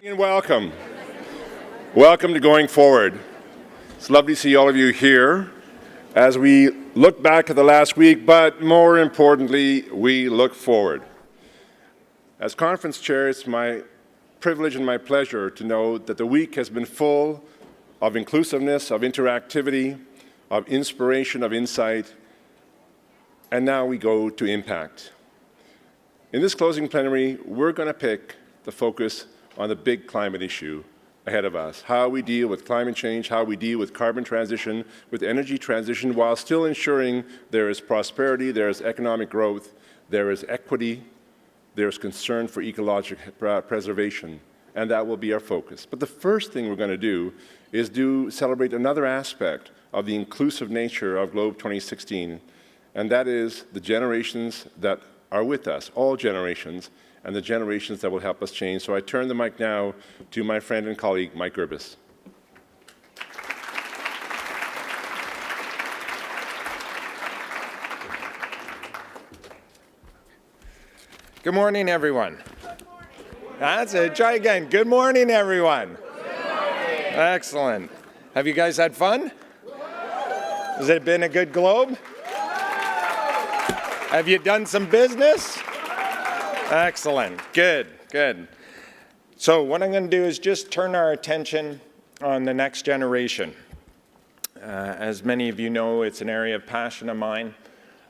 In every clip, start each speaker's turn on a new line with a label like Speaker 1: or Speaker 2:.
Speaker 1: And welcome. Welcome to Going Forward. It's lovely to see all of you here as we look back at the last week, but more importantly, we look forward. As conference chair, it's my privilege and my pleasure to know that the week has been full of inclusiveness, of interactivity, of inspiration, of insight, and now we go to impact. In this closing plenary, we're going to pick the focus on the big climate issue ahead of us, how we deal with climate change, how we deal with carbon transition, with energy transition, while still ensuring there is prosperity, there is economic growth, there is equity, there is concern for ecological preservation, and that will be our focus. But the first thing we're going to do is celebrate another aspect of the inclusive nature of GLOBE 2016, and that is the generations that are with us, all generations, and the generations that will help us change. So I turn the mic now to my friend and colleague, Mike Gerbis.
Speaker 2: Good morning, everyone. Good morning. That's it. Try again. Good morning, everyone. Good morning. Excellent. Have you guys had fun? Has it been a good Globe? Have you done some business? Excellent. Good, good. So what I'm going to do is just turn our attention on the next generation. As many of you know, it's an area of passion of mine.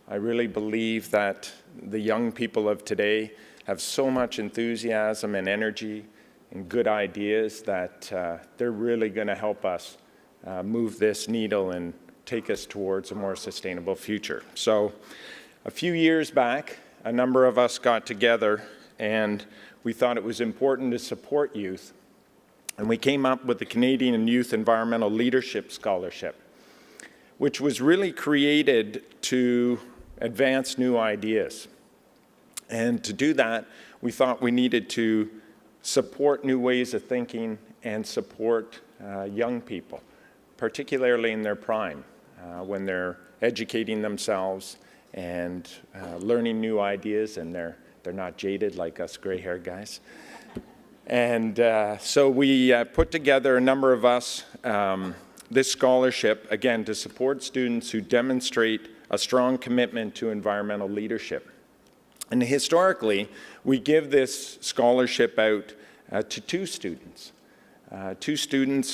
Speaker 2: I really believe that the young people of today have so much enthusiasm and energy and good ideas that they're really going to help us move this needle and take us towards a more sustainable future. So a few years back, a number of us got together and we thought it was important to support youth. And we came up with the Canadian Youth Environmental Leadership Scholarship, which was really created to advance new ideas. And to do that, we thought we needed to support new ways of thinking and support young people, particularly in their prime, when they're educating themselves and learning new ideas, and they're not jaded like us gray-haired guys. And so we put together, a number of us, this scholarship, again, to support students who demonstrate a strong commitment to environmental leadership. And historically, we give this scholarship out to two students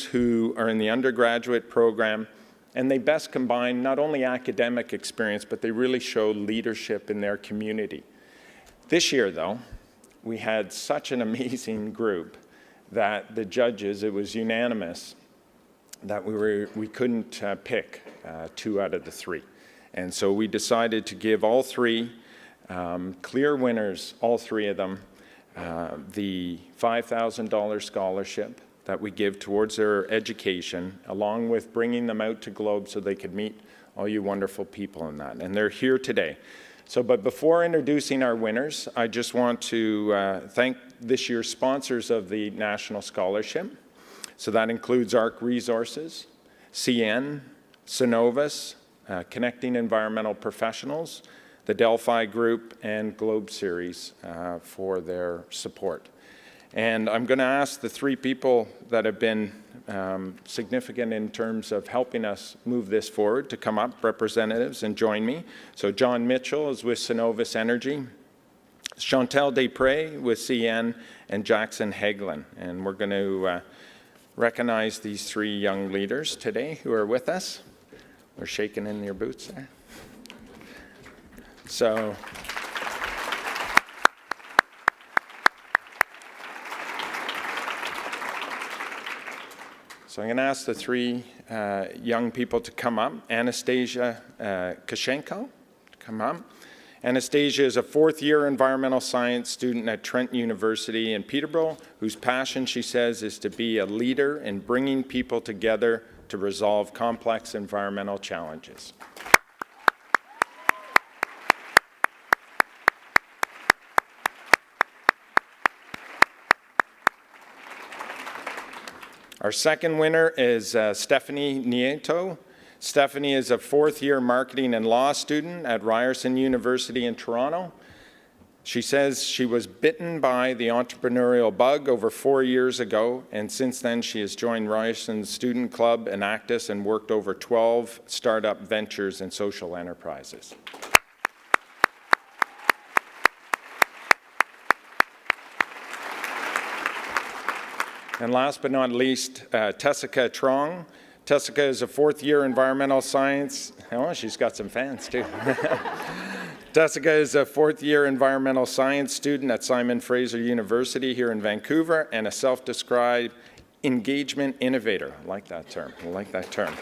Speaker 2: who are in the undergraduate program, and they best combine not only academic experience, but they really show leadership in their community. This year, though, we had such an amazing group that the judges, it was unanimous that we couldn't pick 2 out of the 3. And so we decided to give all 3 clear winners, all 3 of them, the $5,000 scholarship that we give towards their education, along with bringing them out to GLOBE so they could meet all you wonderful people in that. And they're here today. So, but before introducing our winners, I just want to thank this year's sponsors of the National Scholarship. So that includes ARC Resources, CN, Synovus, Connecting Environmental Professionals, the Delphi Group, and GLOBE Series for their support. And I'm going to ask the 3 people that have been significant in terms of helping us move this forward to come up, representatives, and join me. So John Mitchell is with Synovus Energy, Chantal Desprez with CN, and Jackson Hagelin. And we're going to recognize these 3 young leaders today who are with us. They're shaking in your boots there. So I'm going to ask the 3 young people to come up. Anastasia Kashenko, to come up. Anastasia is a 4th-year environmental science student at Trent University in Peterborough, whose passion, she says, is to be a leader in bringing people together to resolve complex environmental challenges. Our second winner is Stephanie Nieto. Stephanie is a 4th-year marketing and law student at Ryerson University in Toronto. She says she was bitten by the entrepreneurial bug over 4 years ago, and since then she has joined Ryerson's Student Club and Actis and worked over 12 startup ventures and social enterprises. And last but not least, Tessica Trong. Tessica is a fourth-year environmental science. Oh, she's got some fans too. Tessica is a fourth-year environmental science student at Simon Fraser University here in Vancouver and a self-described engagement innovator. I like that term. I like that term.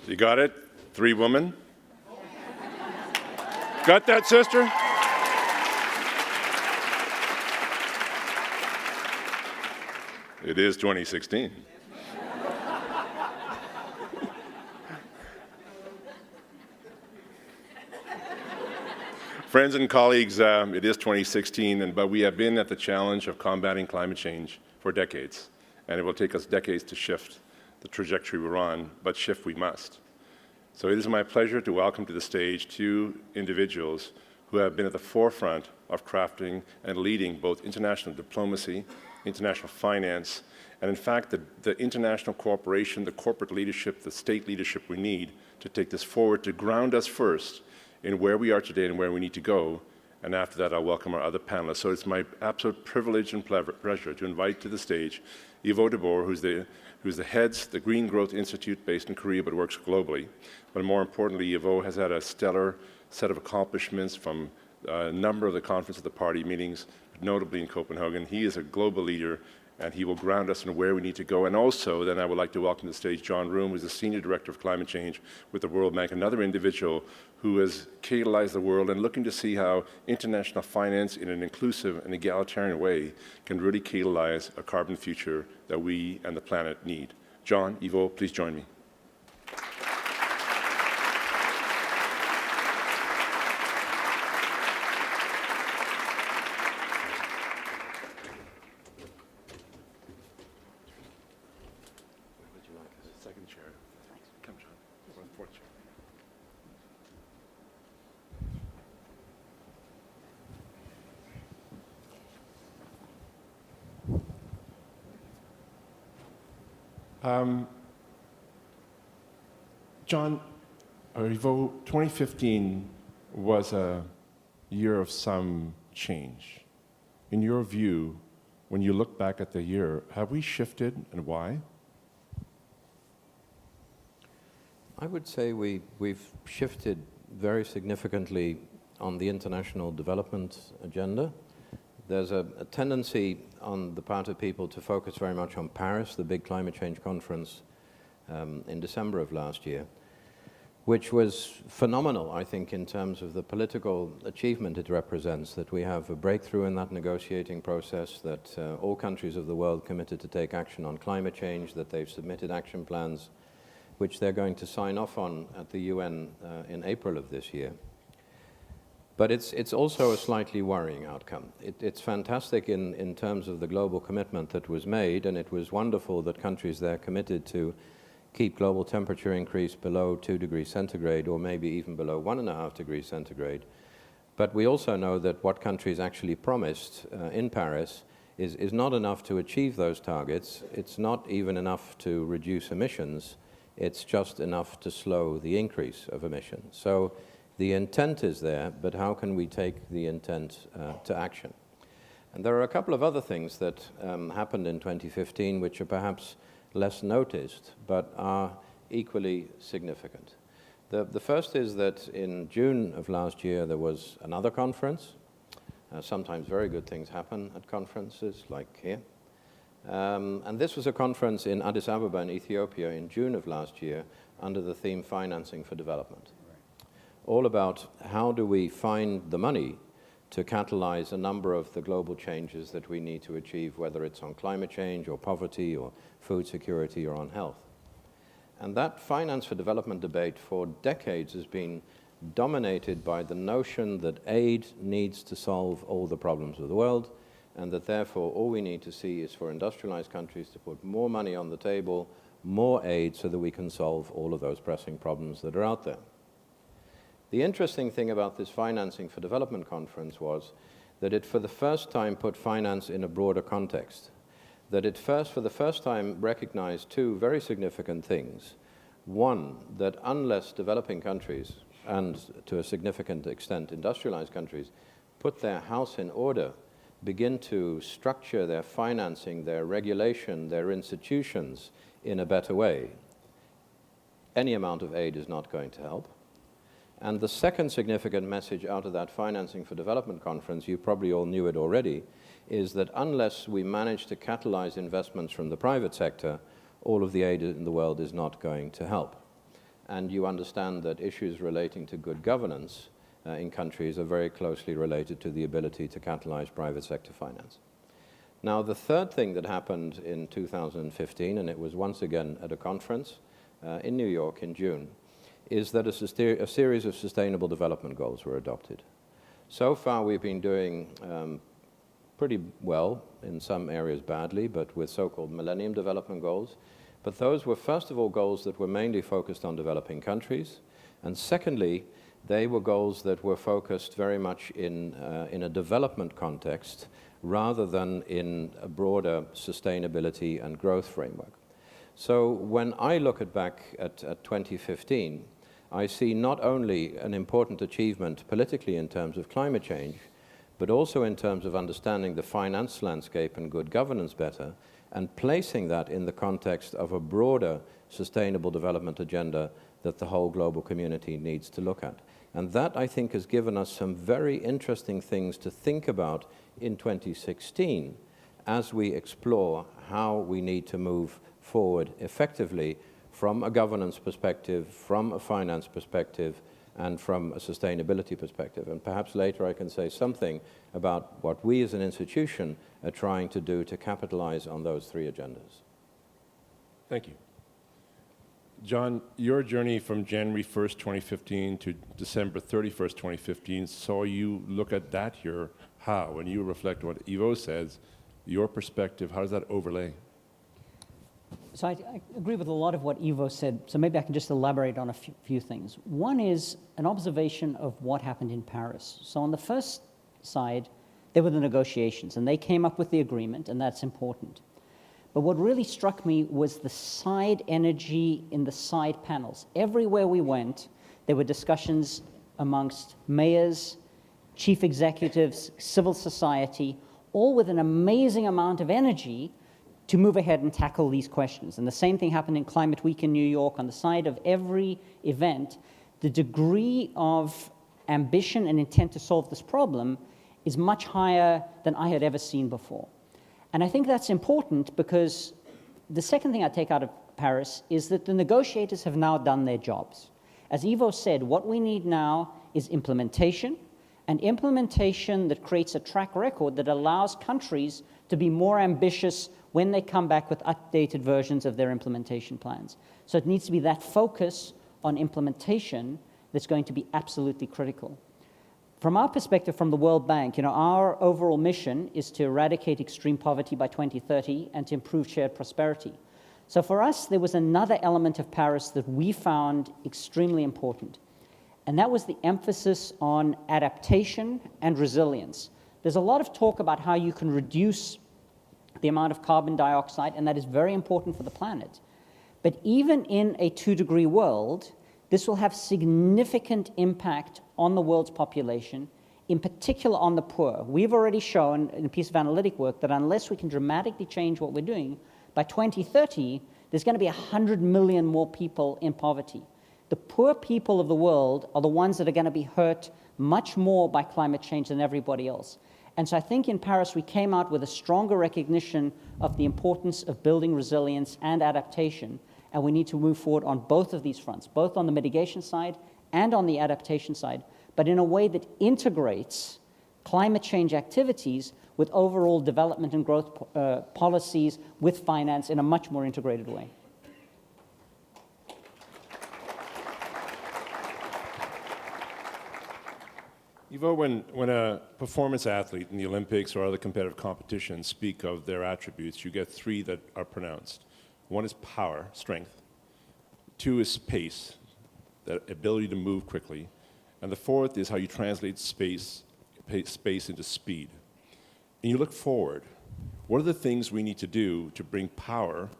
Speaker 1: You got it? 3 women? Got that, sister? It is 2016. Friends and colleagues, it is 2016, but we have been at the challenge of combating climate change for decades, and it will take us decades to shift the trajectory we're on, but shift we must. So it is my pleasure to welcome to the stage 2 individuals who have been at the forefront of crafting and leading both international diplomacy, international finance, and in fact the international cooperation, the corporate leadership, the state leadership we need to take this forward, to ground us first in where we are today and where we need to go. And after that, I'll welcome our other panelists. So it's my absolute privilege and pleasure to invite to the stage Ivo de Boer, who's the heads the Green Growth Institute based in Korea but works globally. But more importantly, Ivo has had a stellar set of accomplishments from a number of the conference of the party meetings, notably in Copenhagen. He is a global leader, and he will ground us in where we need to go. And also, then I would like to welcome to the stage John Roome, who's the Senior Director of Climate Change with the World Bank, another individual who has catalyzed the world and looking to see how international finance in an inclusive and egalitarian way can really catalyze a carbon future that we and the planet need. John, Ivo, please join me. Second chair. Come, John. Fourth chair. John, Ivo, 2015 was a year of some change. In your view, when you look back at the year, have we shifted and why?
Speaker 3: I would say we've shifted very significantly on the international development agenda. There's a tendency on the part of people to focus very much on Paris, the big climate change conference in December of last year, which was phenomenal, I think, in terms of the political achievement it represents, that we have a breakthrough in that negotiating process, that all countries of the world committed to take action on climate change, that they've submitted action plans which they're going to sign off on at the UN in April of this year. But it's also a slightly worrying outcome. It's fantastic in terms of the global commitment that was made, and it was wonderful that countries there committed to keep global temperature increase below 2 degrees centigrade, or maybe even below 1.5 degrees centigrade. But we also know that what countries actually promised in Paris is not enough to achieve those targets. It's not even enough to reduce emissions. It's just enough to slow the increase of emissions. So the intent is there, but how can we take the intent to action? And there are a couple of other things that happened in 2015 which are perhaps less noticed, but are equally significant. The first is that in June of last year there was another conference. Sometimes very good things happen at conferences like here. And this was a conference in Addis Ababa in Ethiopia in June of last year under the theme Financing for Development. All about how do we find the money to catalyze a number of the global changes that we need to achieve, whether it's on climate change or poverty or food security or on health. And that finance for development debate for decades has been dominated by the notion that aid needs to solve all the problems of the world, and that therefore all we need to see is for industrialized countries to put more money on the table, more aid, so that we can solve all of those pressing problems that are out there. The interesting thing about this Financing for Development conference was that it for the first time put finance in a broader context, that it for the first time recognized two very significant things. One, that unless developing countries, and to a significant extent industrialized countries, put their house in order, begin to structure their financing, their regulation, their institutions in a better way, any amount of aid is not going to help. And the second significant message out of that Financing for Development conference, you probably all knew it already, is that unless we manage to catalyze investments from the private sector, all of the aid in the world is not going to help. And you understand that issues relating to good governance in countries are very closely related to the ability to catalyze private sector finance. Now, the third thing that happened in 2015, and it was once again at a conference in New York in June, is that a series of sustainable development goals were adopted. So far, we've been doing pretty well, in some areas badly, but with so-called Millennium Development Goals. But those were, first of all, goals that were mainly focused on developing countries. And secondly, they were goals that were focused very much in a development context rather than in a broader sustainability and growth framework. So when I look back at 2015, I see not only an important achievement politically in terms of climate change, but also in terms of understanding the finance landscape and good governance better, and placing that in the context of a broader sustainable development agenda that the whole global community needs to look at. And that, I think, has given us some very interesting things to think about in 2016 as we explore how we need to move forward effectively from a governance perspective, from a finance perspective, and from a sustainability perspective. And perhaps later I can say something about what we as an institution are trying to do to capitalize on those three agendas.
Speaker 1: Thank you. John, your journey from January 1st, 2015 to December 31st, 2015 saw you look at that year, how, and you reflect on what Ivo says, your perspective, how does that overlay?
Speaker 4: So I agree with a lot of what Ivo said, so maybe I can just elaborate on a few things. One is an observation of what happened in Paris. So on the first side, there were the negotiations, and they came up with the agreement, and that's important. But what really struck me was the side energy in the side panels. Everywhere we went, there were discussions amongst mayors, chief executives, civil society, all with an amazing amount of energy to move ahead and tackle these questions. And the same thing happened in Climate Week in New York. On the side of every event, the degree of ambition and intent to solve this problem is much higher than I had ever seen before. And I think that's important because the second thing I take out of Paris is that the negotiators have now done their jobs. As Ivo said, what we need now is implementation, and implementation that creates a track record that allows countries to be more ambitious when they come back with updated versions of their implementation plans. So it needs to be that focus on implementation that's going to be absolutely critical. From our perspective, from the World Bank, our overall mission is to eradicate extreme poverty by 2030 and to improve shared prosperity. So for us, there was another element of Paris that we found extremely important, and that was the emphasis on adaptation and resilience. There's a lot of talk about how you can reduce the amount of carbon dioxide, and that is very important for the planet. But even in a 2-degree world, this will have significant impact on the world's population, in particular on the poor. We've already shown in a piece of analytic work that unless we can dramatically change what we're doing, by 2030, there's going to be 100 million more people in poverty. The poor people of the world are the ones that are going to be hurt much more by climate change than everybody else. And so I think in Paris we came out with a stronger recognition of the importance of building resilience and adaptation, and we need to move forward on both of these fronts, both on the mitigation side and on the adaptation side, but in a way that integrates climate change activities with overall development and growth policies, with finance in a much more integrated way.
Speaker 1: Ivo, when a performance athlete in the Olympics or other competitive competitions speak of their attributes, you get three that are pronounced. One is power, strength. Two is pace, that ability to move quickly. And the fourth is how you translate space into speed. And you look forward. What are the things we need to do to bring power,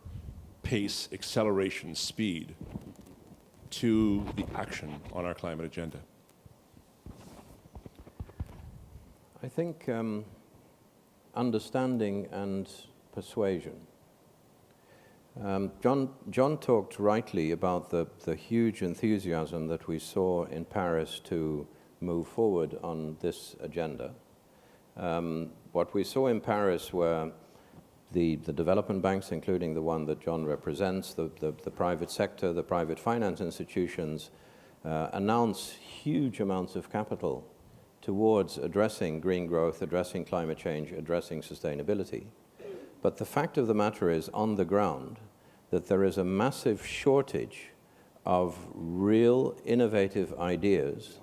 Speaker 1: pace, acceleration, speed to the action on our climate agenda?
Speaker 3: I think understanding and persuasion. John talked rightly about the huge enthusiasm that we saw in Paris to move forward on this agenda. What we saw in Paris were the development banks, including the one that John represents, the private sector, the private finance institutions, announce huge amounts of capital towards addressing green growth, addressing climate change, addressing sustainability. But the fact of the matter is, on the ground, that there is a massive shortage of real innovative ideas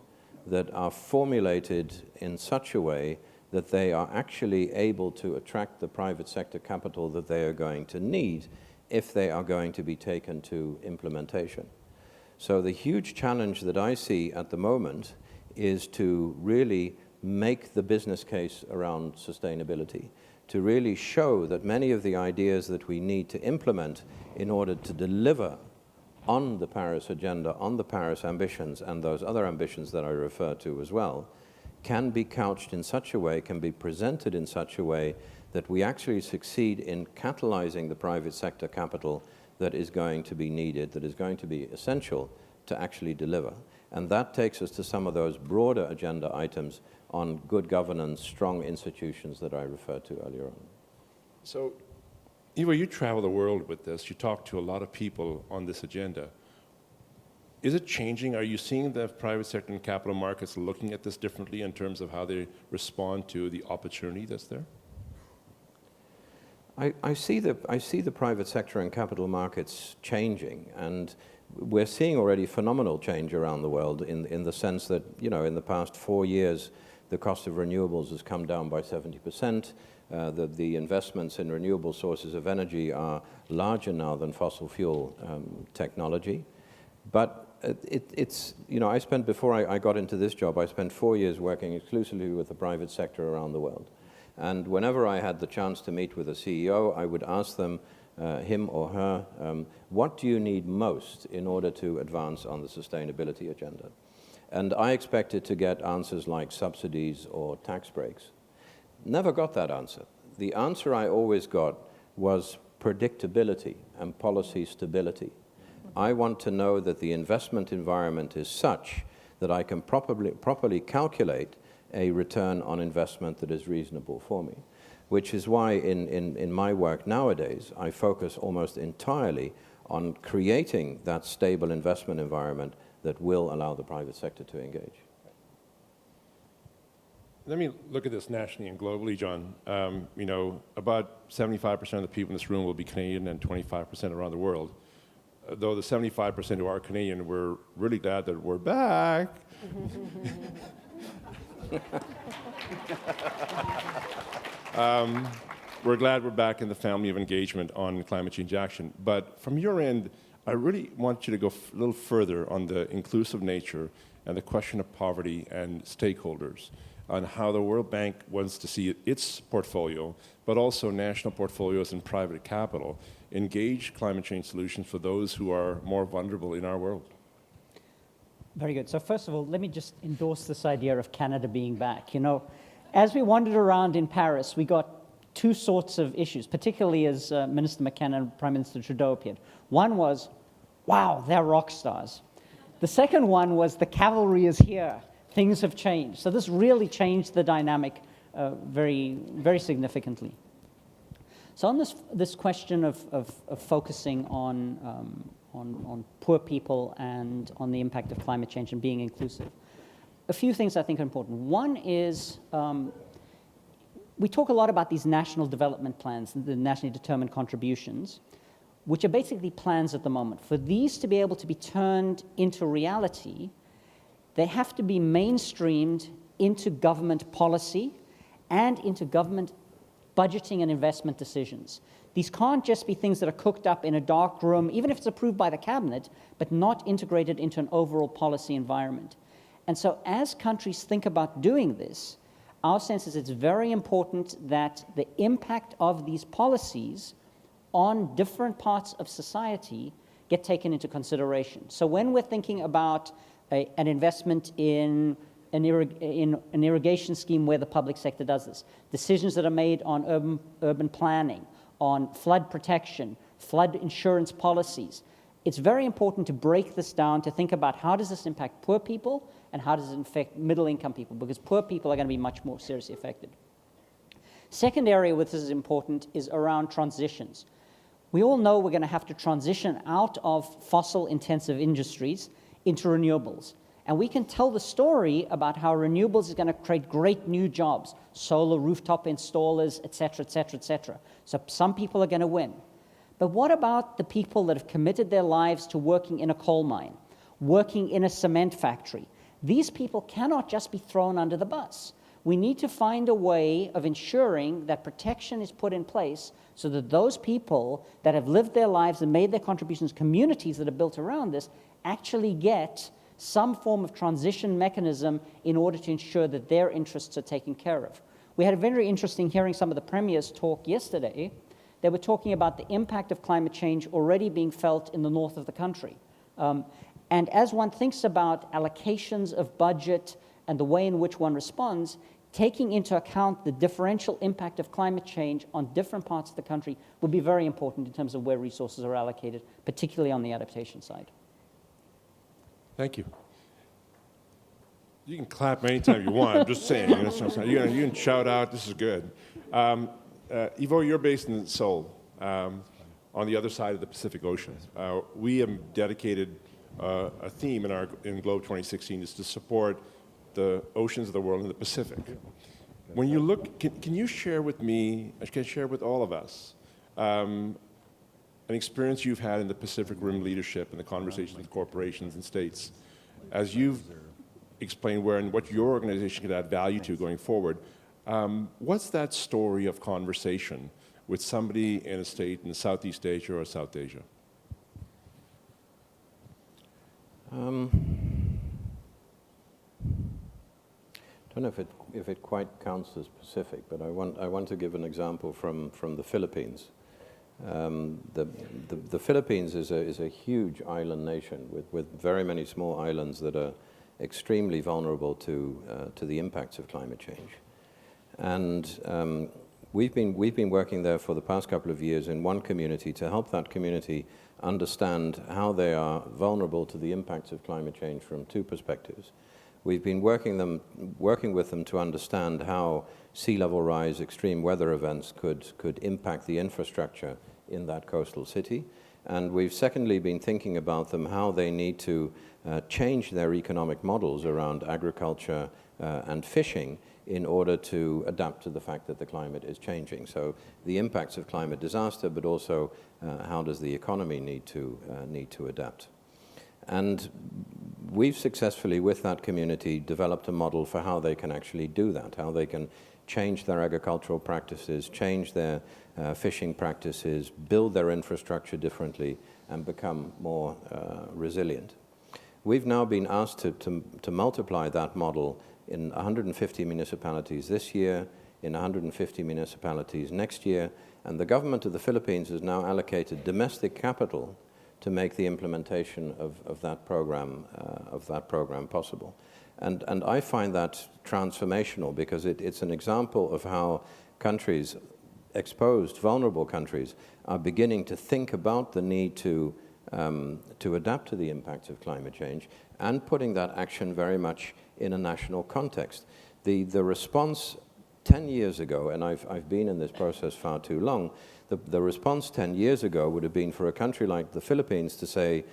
Speaker 3: that are formulated in such a way that they are actually able to attract the private sector capital that they are going to need if they are going to be taken to implementation. So the huge challenge that I see at the moment is to really make the business case around sustainability, to really show that many of the ideas that we need to implement in order to deliver on the Paris agenda, on the Paris ambitions, and those other ambitions that I refer to as well, can be couched in such a way, can be presented in such a way that we actually succeed in catalyzing the private sector capital that is going to be needed, that is going to be essential to actually deliver. And that takes us to some of those broader agenda items on good governance, strong institutions that I referred to earlier on.
Speaker 1: So, Ivo, you travel the world with this. You talk to a lot of people on this agenda. Is it changing? Are you seeing the private sector and capital markets looking at this differently in terms of how they respond to the opportunity that's there?
Speaker 3: I see the private sector and capital markets changing, and we're seeing already phenomenal change around the world in the sense that, you know, in the past 4 years, the cost of renewables has come down by 70%. The investments in renewable sources of energy are larger now than fossil fuel technology. But it's, you know, before I got into this job, I spent 4 years working exclusively with the private sector around the world. And whenever I had the chance to meet with a CEO, I would ask them, him or her, what do you need most in order to advance on the sustainability agenda? And I expected to get answers like subsidies or tax breaks. Never got that answer. The answer I always got was predictability and policy stability. I want to know that the investment environment is such that I can properly calculate a return on investment that is reasonable for me, which is why in my work nowadays, I focus almost entirely on creating that stable investment environment that will allow the private sector to engage.
Speaker 1: Let me look at this nationally and globally, John. You know, about 75% of the people in this room will be Canadian and 25% around the world. Though the 75% who are Canadian, we're really glad that we're back. We're glad we're back in the family of engagement on climate change action. But from your end, I really want you to go a little further on the inclusive nature and the question of poverty and stakeholders, on how the World Bank wants to see its portfolio, but also national portfolios and private capital, engage climate change solutions for those who are more vulnerable in our world.
Speaker 4: Very good. So first of all, let me just endorse this idea of Canada being back. You know, as we wandered around in Paris, we got two sorts of issues, particularly as Minister McKenna and Prime Minister Trudeau appeared. One was, wow, they're rock stars. The second one was, the cavalry is here. Things have changed. So this really changed the dynamic very, very significantly. So on this question of focusing on poor people and on the impact of climate change and being inclusive, a few things I think are important. One is we talk a lot about these national development plans, the nationally determined contributions, which are basically plans at the moment. For these to be able to be turned into reality, they have to be mainstreamed into government policy and into government budgeting and investment decisions. These can't just be things that are cooked up in a dark room, even if it's approved by the cabinet, but not integrated into an overall policy environment. And so as countries think about doing this, our sense is it's very important that the impact of these policies on different parts of society get taken into consideration. So when we're thinking about an investment in an irrigation scheme where the public sector does this, decisions that are made on urban planning, on flood protection, flood insurance policies, it's very important to break this down to think about how does this impact poor people and how does it affect middle-income people, because poor people are going to be much more seriously affected. Second area where this is important is around transitions. We all know we're going to have to transition out of fossil-intensive industries into renewables. And we can tell the story about how renewables is going to create great new jobs, solar rooftop installers, et cetera, et cetera, et cetera. So some people are going to win. But what about the people that have committed their lives to working in a coal mine, working in a cement factory? These people cannot just be thrown under the bus. We need to find a way of ensuring that protection is put in place so that those people that have lived their lives and made their contributions, communities that are built around this, actually get some form of transition mechanism in order to ensure that their interests are taken care of. We had a very interesting hearing some of the premiers talk yesterday. They were talking about the impact of climate change already being felt in the north of the country. And as one thinks about allocations of budget and the way in which one responds, taking into account the differential impact of climate change on different parts of the country will be very important in terms of where resources are allocated, particularly on the adaptation side. Thank you.
Speaker 1: You can clap anytime you want. I'm just saying. You can shout out. This is good. Ivo, you're based in Seoul, on the other side of the Pacific Ocean. We have dedicated a theme in GLOBE 2016 is to support the oceans of the world in the Pacific. When you look, can you share with me, can share with all of us, an experience you've had in the Pacific Rim leadership and the conversations with corporations and states, as you've explained where and what your organization could add value to going forward, what's that story of conversation with somebody in a state in Southeast Asia or South Asia?
Speaker 3: I don't know if it quite counts as Pacific, but I want to give an example from the Philippines. The Philippines is a huge island nation with very many small islands that are extremely vulnerable to the impacts of climate change. And we've been working there for the past couple of years in one community to help that community understand how they are vulnerable to the impacts of climate change from two perspectives. We've been working with them to understand how sea level rise, extreme weather events could impact the infrastructure in that coastal city. And we've secondly been thinking about them how they need to change their economic models around agriculture and fishing in order to adapt to the fact that the climate is changing. So the impacts of climate disaster, but also how does the economy need to adapt. And we've successfully, with that community, developed a model for how they can actually do that, how they can change their agricultural practices, change their fishing practices, build their infrastructure differently, and become more resilient. We've now been asked to multiply that model in 150 municipalities this year, in 150 municipalities next year, and the government of the Philippines has now allocated domestic capital to make the implementation of that program possible. And I find that transformational because it's an example of how countries, exposed, vulnerable countries, are beginning to think about the need to adapt to the impacts of climate change and putting that action very much in a national context. The response 10 years ago, and I've been in this process far too long, the response 10 years ago would have been for a country like the Philippines to say,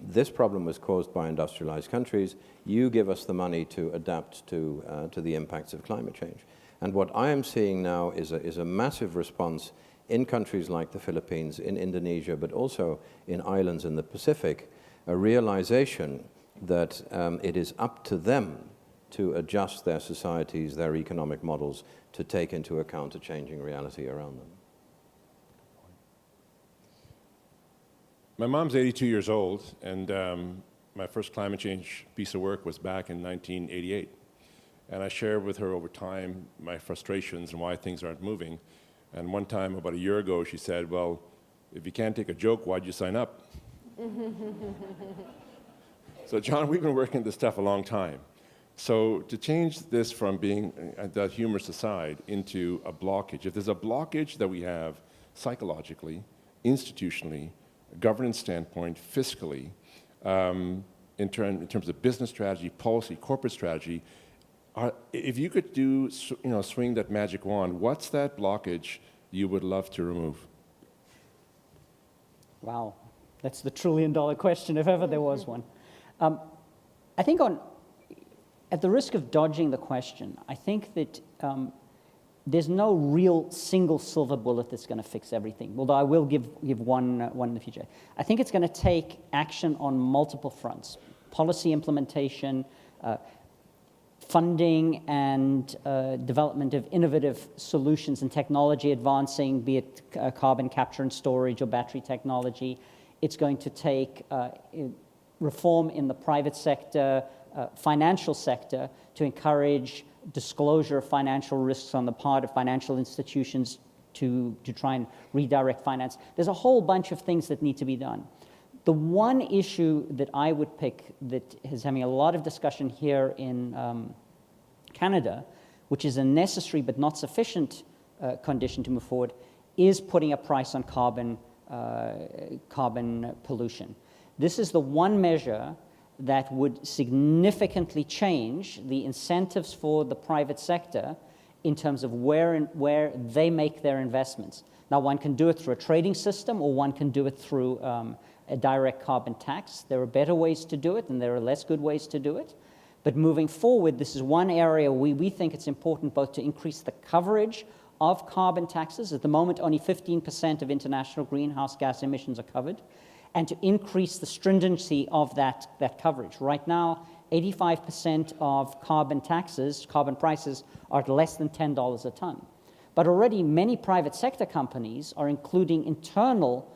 Speaker 3: this problem was caused by industrialized countries, you give us the money to adapt to the impacts of climate change. And what I am seeing now is a massive response in countries like the Philippines, in Indonesia, but also in islands in the Pacific, a realization that it is up to them to adjust their societies, their economic models, to take into account a changing reality around them.
Speaker 1: My mom's 82 years old, and my first climate change piece of work was back in 1988. And I shared with her over time my frustrations and why things aren't moving. And one time, about a year ago, she said, well, if you can't take a joke, why'd you sign up? So, John, we've been working this stuff a long time. So to change this from being that humorous aside into a blockage, if there's a blockage that we have psychologically, institutionally, governance standpoint, fiscally, in terms of business strategy, policy, corporate strategy, if you could swing that magic wand, what's that blockage you would love to remove?
Speaker 4: Wow, that's the trillion-dollar question, if ever there was one. I think at the risk of dodging the question, I think that there's no real single silver bullet that's going to fix everything, although I will give one in the future. I think it's going to take action on multiple fronts: policy implementation, funding and development of innovative solutions and technology advancing, be it carbon capture and storage or battery technology. It's going to take reform in the private sector, financial sector, to encourage disclosure of financial risks on the part of financial institutions to try and redirect finance. There's a whole bunch of things that need to be done. The one issue that I would pick that is having a lot of discussion here in Canada, which is a necessary but not sufficient condition to move forward, is putting a price on carbon pollution. This is the one measure that would significantly change the incentives for the private sector in terms of where they make their investments. Now, one can do it through a trading system, or one can do it through a direct carbon tax. There are better ways to do it, and there are less good ways to do it. But moving forward, this is one area we think it's important both to increase the coverage of carbon taxes. At the moment, only 15% of international greenhouse gas emissions are covered, and to increase the stringency of that coverage. Right now, 85% of carbon taxes, carbon prices, are at less than $10 a ton. But already many private sector companies are including internal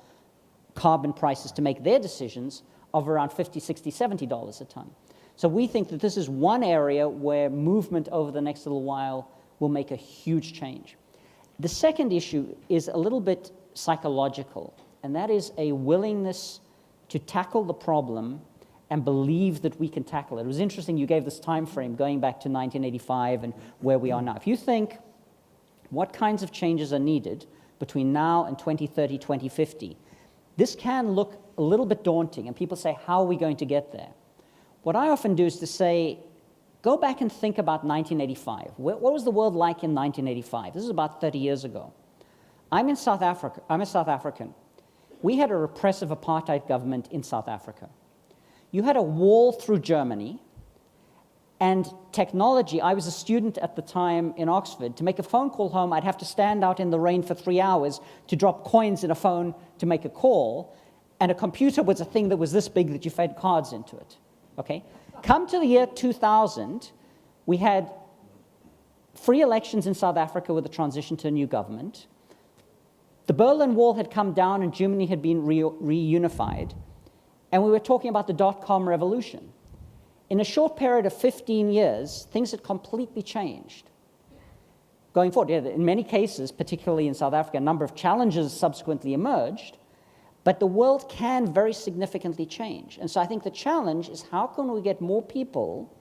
Speaker 4: carbon prices to make their decisions of around $50, $60, $70 a ton. So we think that this is one area where movement over the next little while will make a huge change. The second issue is a little bit psychological, and that is a willingness to tackle the problem and believe that we can tackle it. It was interesting you gave this time frame going back to 1985 and where we are now. If you think what kinds of changes are needed between now and 2030, 2050, this can look a little bit daunting, and people say, how are we going to get there? What I often do is to say, go back and think about 1985. What was the world like in 1985? This is about 30 years ago. I'm in South Africa. I'm a South African. We had a repressive apartheid government in South Africa. You had a wall through Germany, and technology. I was a student at the time in Oxford. To make a phone call home, I'd have to stand out in the rain for 3 hours to drop coins in a phone to make a call, and a computer was a thing that was this big that you fed cards into it. Okay? Come to the year 2000, we had free elections in South Africa with a transition to a new government. The Berlin Wall had come down and Germany had been reunified, and we were talking about the dot-com revolution. In a short period of 15 years, things had completely changed. Going forward, in many cases, particularly in South Africa, a number of challenges subsequently emerged, but the world can very significantly change. And so I think the challenge is how can we get more people,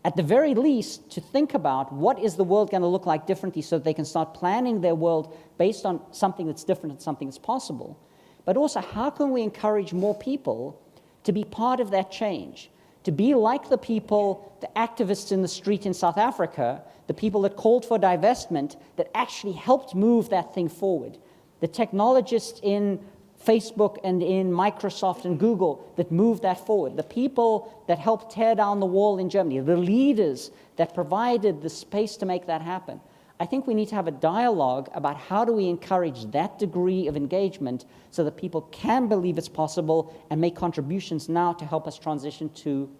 Speaker 4: at the very least, to think about what is the world going to look like differently so that they can start planning their world based on something that's different and something that's possible. But also, how can we encourage more people to be part of that change? to be like the people, the activists in the street in South Africa, the people that called for divestment, that actually helped move that thing forward. The technologists in Facebook and in Microsoft and Google that moved that forward. The people that helped tear down the wall in Germany. The leaders that provided the space to make that happen. I think we need to have a dialogue about how do we encourage that degree of engagement so that people can believe it's possible and make contributions now to help us transition to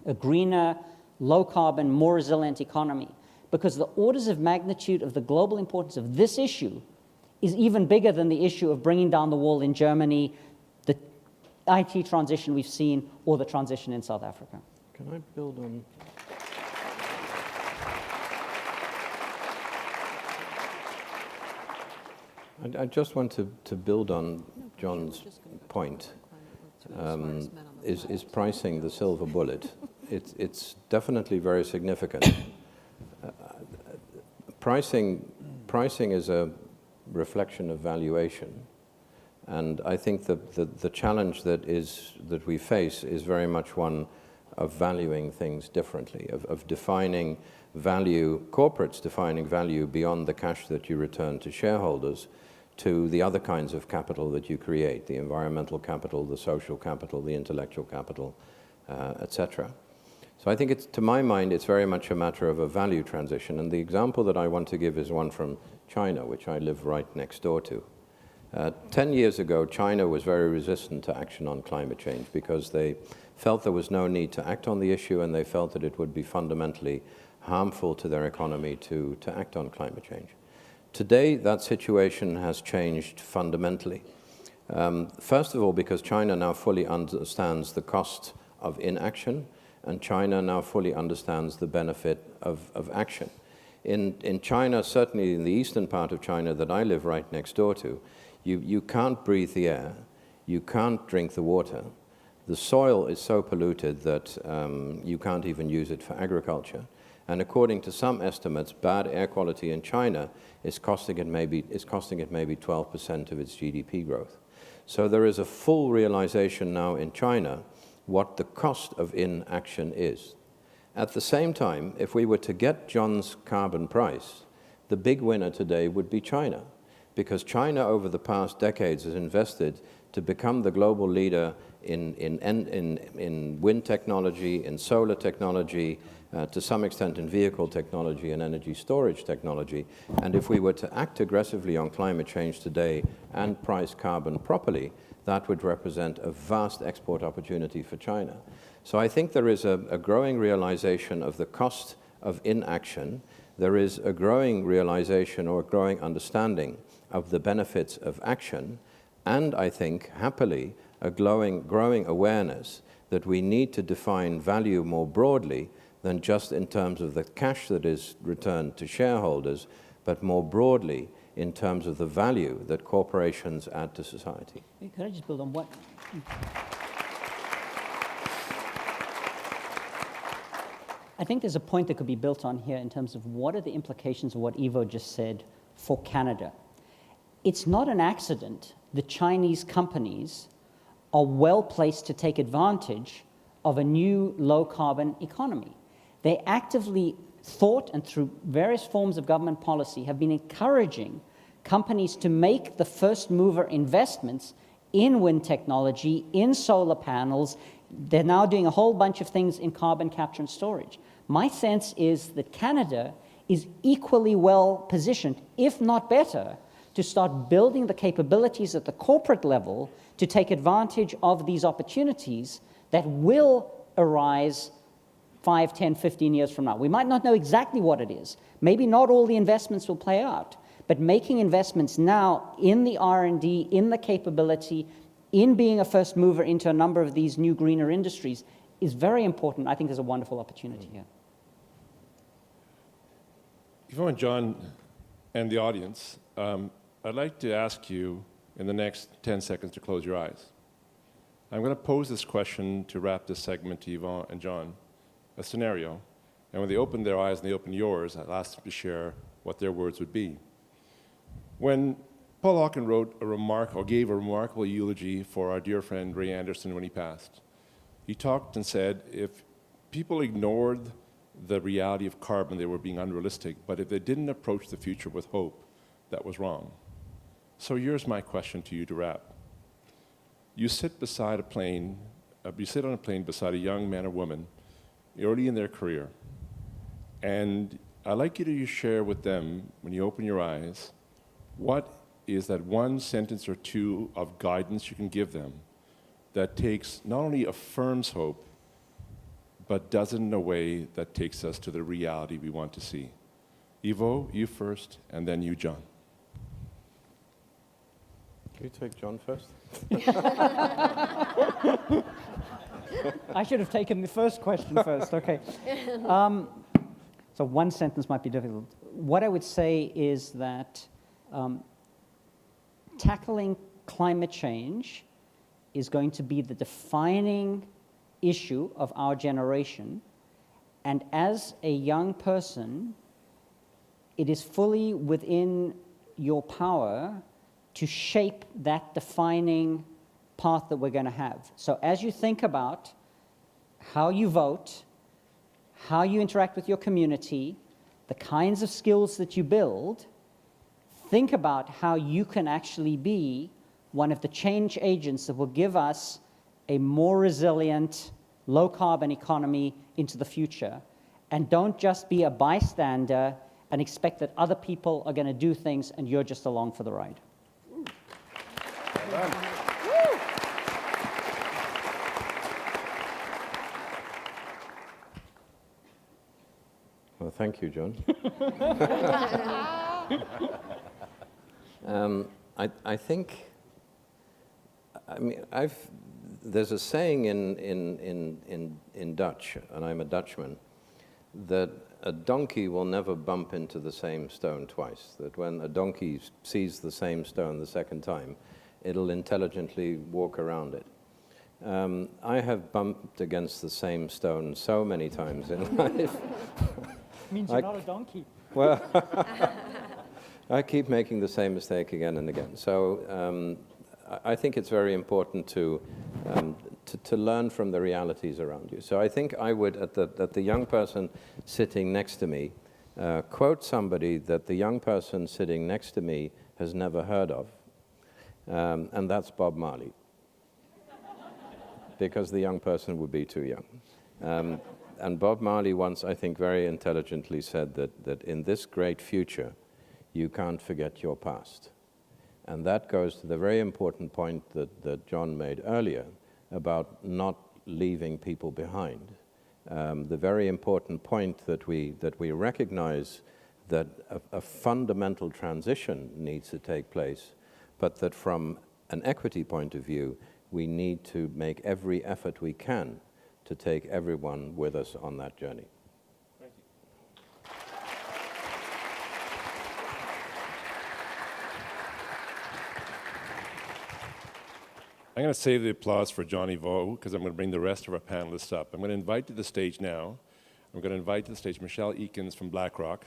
Speaker 4: a greener, low-carbon, more resilient economy. Because the orders of magnitude of the global importance of this issue is even bigger than the issue of bringing down the wall in Germany, the IT transition we've seen, or the transition in South Africa.
Speaker 3: Can I build on? I just want to build on John's point. Is pricing the silver bullet? It's definitely very significant. Pricing is a reflection of valuation, and I think the challenge that we face is very much one of valuing things differently, of defining value, corporates defining value beyond the cash that you return to shareholders, to the other kinds of capital that you create, the environmental capital, the social capital, the intellectual capital, etc. So I think to my mind, it's very much a matter of a value transition. And the example that I want to give is one from China, which I live right next door to. 10 years ago, China was very resistant to action on climate change because they felt there was no need to act on the issue, and they felt that it would be fundamentally harmful to their economy to act on climate change. Today, that situation has changed fundamentally. First of all, because China now fully understands the cost of inaction, and China now fully understands the benefit of action. In China, certainly in the eastern part of China that I live right next door to, you can't breathe the air, you can't drink the water. The soil is so polluted that you can't even use it for agriculture. And according to some estimates, bad air quality in China is costing it maybe 12% of its GDP growth. So there is a full realization now in China what the cost of inaction is. At the same time, if we were to get John's carbon price, the big winner today would be China, because China over the past decades has invested to become the global leader in wind technology, in solar technology, to some extent in vehicle technology and energy storage technology. And if we were to act aggressively on climate change today and price carbon properly, that would represent a vast export opportunity for China. So I think there is a growing realization of the cost of inaction. There is a growing realization or a growing understanding of the benefits of action. And I think, happily, a growing awareness that we need to define value more broadly than just in terms of the cash that is returned to shareholders, but more broadly in terms of the value that corporations add to society.
Speaker 4: Could I just build on what? I think there's a point that could be built on here in terms of what are the implications of what Ivo just said for Canada. It's not an accident that Chinese companies are well placed to take advantage of a new low-carbon economy. They actively thought, and through various forms of government policy, have been encouraging companies to make the first-mover investments in wind technology, in solar panels. They're now doing a whole bunch of things in carbon capture and storage. My sense is that Canada is equally well positioned, if not better, to start building the capabilities at the corporate level to take advantage of these opportunities that will arise 5, 10, 15 years from now. We might not know exactly what it is. Maybe not all the investments will play out, but making investments now in the R&D, in the capability, in being a first mover into a number of these new greener industries is very important. I think there's a wonderful opportunity here.
Speaker 1: Ivo and John and the audience, I'd like to ask you in the next 10 seconds to close your eyes. I'm going to pose this question to wrap this segment to Yvonne and John, a scenario, and when they open their eyes and they open yours, I'll ask them to share what their words would be. When Paul Hawken gave a remarkable eulogy for our dear friend Ray Anderson when he passed, He talked and said if people ignored the reality of carbon, they were being unrealistic, but if they didn't approach the future with hope, that was wrong. So here's my question to you to wrap. You sit beside a plane, you sit on a plane beside a young man or woman early in their career, and I'd like you to share with them, when you open your eyes, what is that one sentence or two of guidance you can give them that takes, not only affirms hope, but does it in a way that takes us to the reality we want to see. Ivo, you first, and then you, John.
Speaker 3: Can you take John first?
Speaker 4: I should have taken the first question first. Okay. So one sentence might be difficult. What I would say is that tackling climate change is going to be the defining issue of our generation. And as a young person, it is fully within your power to shape that defining path that we're going to have. So as you think about how you vote, how you interact with your community, the kinds of skills that you build, think about how you can actually be one of the change agents that will give us a more resilient, low-carbon economy into the future. And don't just be a bystander and expect that other people are going to do things and you're just along for the ride.
Speaker 1: Well done.
Speaker 3: Well, thank you, John. I think, I mean, there's a saying in Dutch, and I'm a Dutchman, that a donkey will never bump into the same stone twice, that when a donkey sees the same stone the second time, it'll intelligently walk around it. I have bumped against the same stone so many times in life.
Speaker 4: Means you're not a donkey.
Speaker 3: Well, I keep making the same mistake again and again. So I think it's very important to learn from the realities around you. So I think I would, at the young person sitting next to me, quote somebody that the young person sitting next to me has never heard of, and that's Bob Marley, because the young person would be too young. And Bob Marley once, I think, very intelligently said that in this great future, you can't forget your past. And that goes to the very important point that John made earlier about not leaving people behind. The very important point that we recognize that a fundamental transition needs to take place, but that from an equity point of view, we need to make every effort we can to take everyone with us on that journey.
Speaker 1: Thank you. I'm going to save the applause for Johnny Vo because I'm going to bring the rest of our panelists up. I'm going to invite to the stage now, I'm going to invite to the stage Michelle Eakins from BlackRock,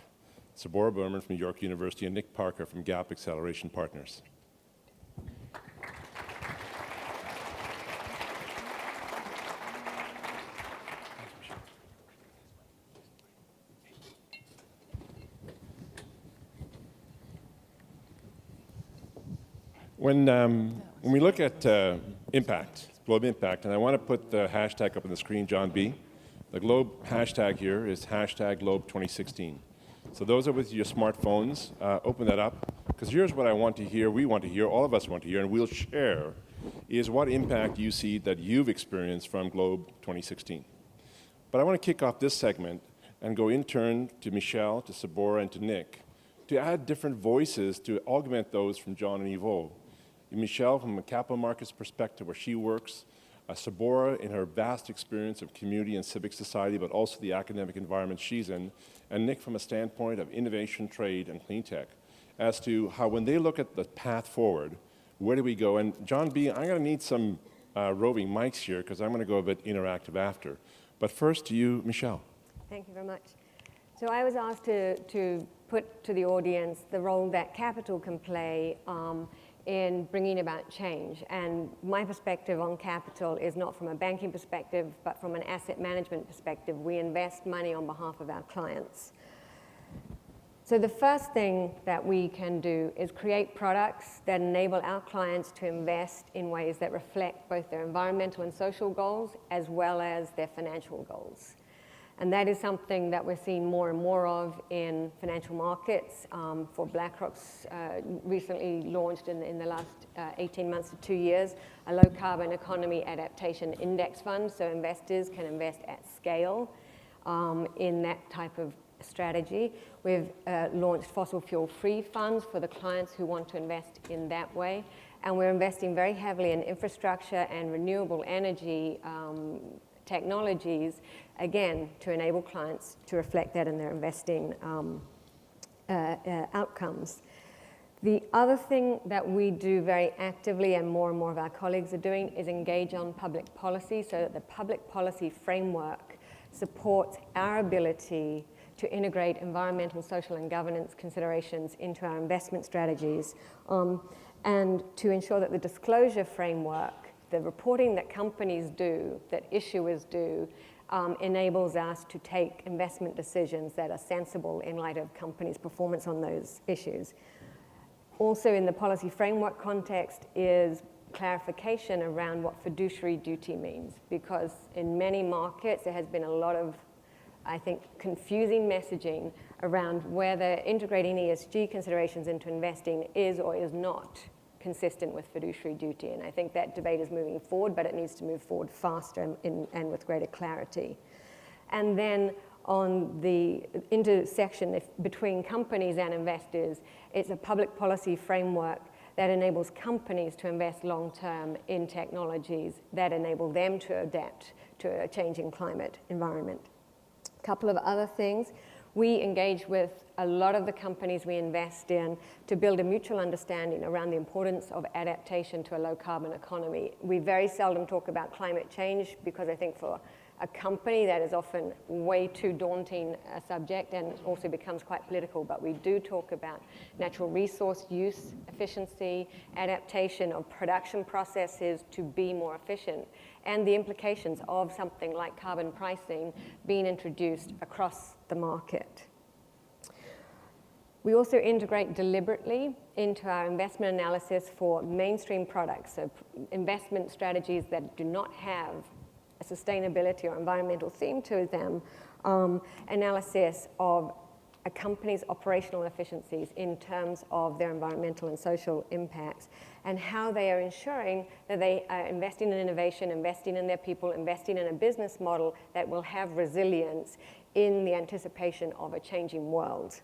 Speaker 1: Sabora Berman from York University, and Nick Parker from Gap Acceleration Partners. When we look at impact, globe impact, and I want to put the hashtag up on the screen, John B. The globe hashtag here is hashtag globe 2016. So those are with your smartphones, open that up, because here's what I want to hear, we want to hear, all of us want to hear, and we'll share, is what impact you see that you've experienced from Globe 2016. But I want to kick off this segment and go in turn to Michelle, to Sabora, and to Nick, to add different voices to augment those from John and Ivo. Michelle, from a capital markets perspective where she works, Sabora in her vast experience of community and civic society, but also the academic environment she's in, and Nick from a standpoint of innovation, trade, and clean tech, as to how when they look at the path forward, where do we go? And John B., I'm going to need some roving mics here because I'm going to go a bit interactive after. But first to you, Michelle.
Speaker 5: Thank you very much. So I was asked to put to the audience the role that capital can play in bringing about change. And my perspective on capital is not from a banking perspective, but from an asset management perspective. We invest money on behalf of our clients. So the first thing that we can do is create products that enable our clients to invest in ways that reflect both their environmental and social goals as well as their financial goals. And that is something that we're seeing more and more of in financial markets. For BlackRock's recently launched in the last 18 months to 2 years, a low carbon economy adaptation index fund, so investors can invest at scale in that type of strategy. We've launched fossil fuel free funds for the clients who want to invest in that way. And we're investing very heavily in infrastructure and renewable energy technologies, again, to enable clients to reflect that in their investing outcomes. The other thing that we do very actively, and more of our colleagues are doing, is engage on public policy, so that the public policy framework supports our ability to integrate environmental, social, and governance considerations into our investment strategies, and to ensure that the disclosure framework, the reporting that companies do, that issuers do, enables us to take investment decisions that are sensible in light of companies' performance on those issues. Also in the policy framework context is clarification around what fiduciary duty means, because in many markets there has been a lot of, I think, confusing messaging around whether integrating ESG considerations into investing is or is not consistent with fiduciary duty. And I think that debate is moving forward, but it needs to move forward faster and with greater clarity. And then on the intersection between companies and investors, it's a public policy framework that enables companies to invest long-term in technologies that enable them to adapt to a changing climate environment. A couple of other things. We engage with a lot of the companies we invest in to build a mutual understanding around the importance of adaptation to a low-carbon economy. We very seldom talk about climate change because I think for a company that is often way too daunting a subject and also becomes quite political, but we do talk about natural resource use, efficiency, adaptation of production processes to be more efficient, and the implications of something like carbon pricing being introduced across the market. We also integrate deliberately into our investment analysis for mainstream products, so investment strategies that do not have a sustainability or environmental theme to them, analysis of a company's operational efficiencies in terms of their environmental and social impacts, and how they are ensuring that they are investing in innovation, investing in their people, investing in a business model that will have resilience in the anticipation of a changing world.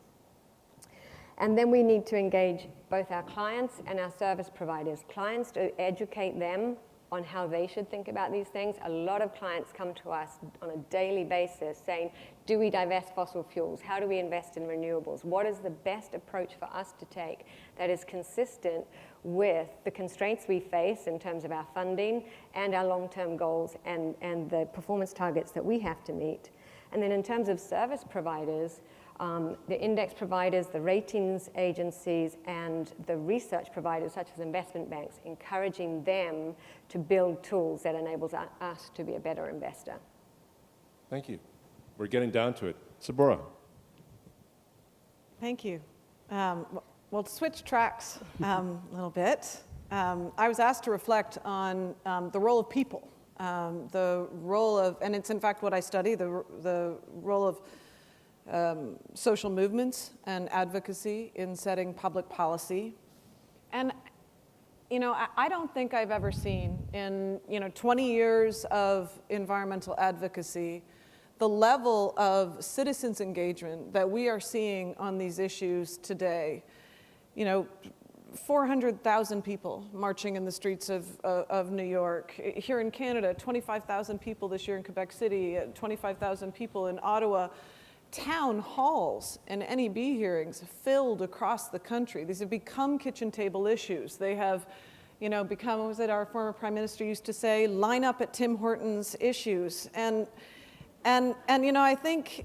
Speaker 5: And then we need to engage both our clients and our service providers. Clients, to educate them on how they should think about these things. A lot of clients come to us on a daily basis saying, do we divest fossil fuels? How do we invest in renewables? What is the best approach for us to take that is consistent with the constraints we face in terms of our funding and our long-term goals and the performance targets that we have to meet? And then in terms of service providers, the index providers, the ratings agencies, and the research providers such as investment banks, encouraging them to build tools that enables us to be a better investor.
Speaker 1: Thank you. We're getting down to it. Sabora.
Speaker 6: Thank you. Well, to switch tracks a little bit, I was asked to reflect on the role of people, the role of, and it's in fact what I study, the role of social movements and advocacy in setting public policy. And, you know, I don't think I've ever seen in, 20 years of environmental advocacy, the level of citizens' engagement that we are seeing on these issues today. 400,000 people marching in the streets of New York. Here in Canada, 25,000 people this year in Quebec City, 25,000 people in Ottawa. Town halls and NEB hearings filled across the country. These have become kitchen table issues. They have, become, what was it our former Prime Minister used to say, line up at Tim Hortons issues. And I think,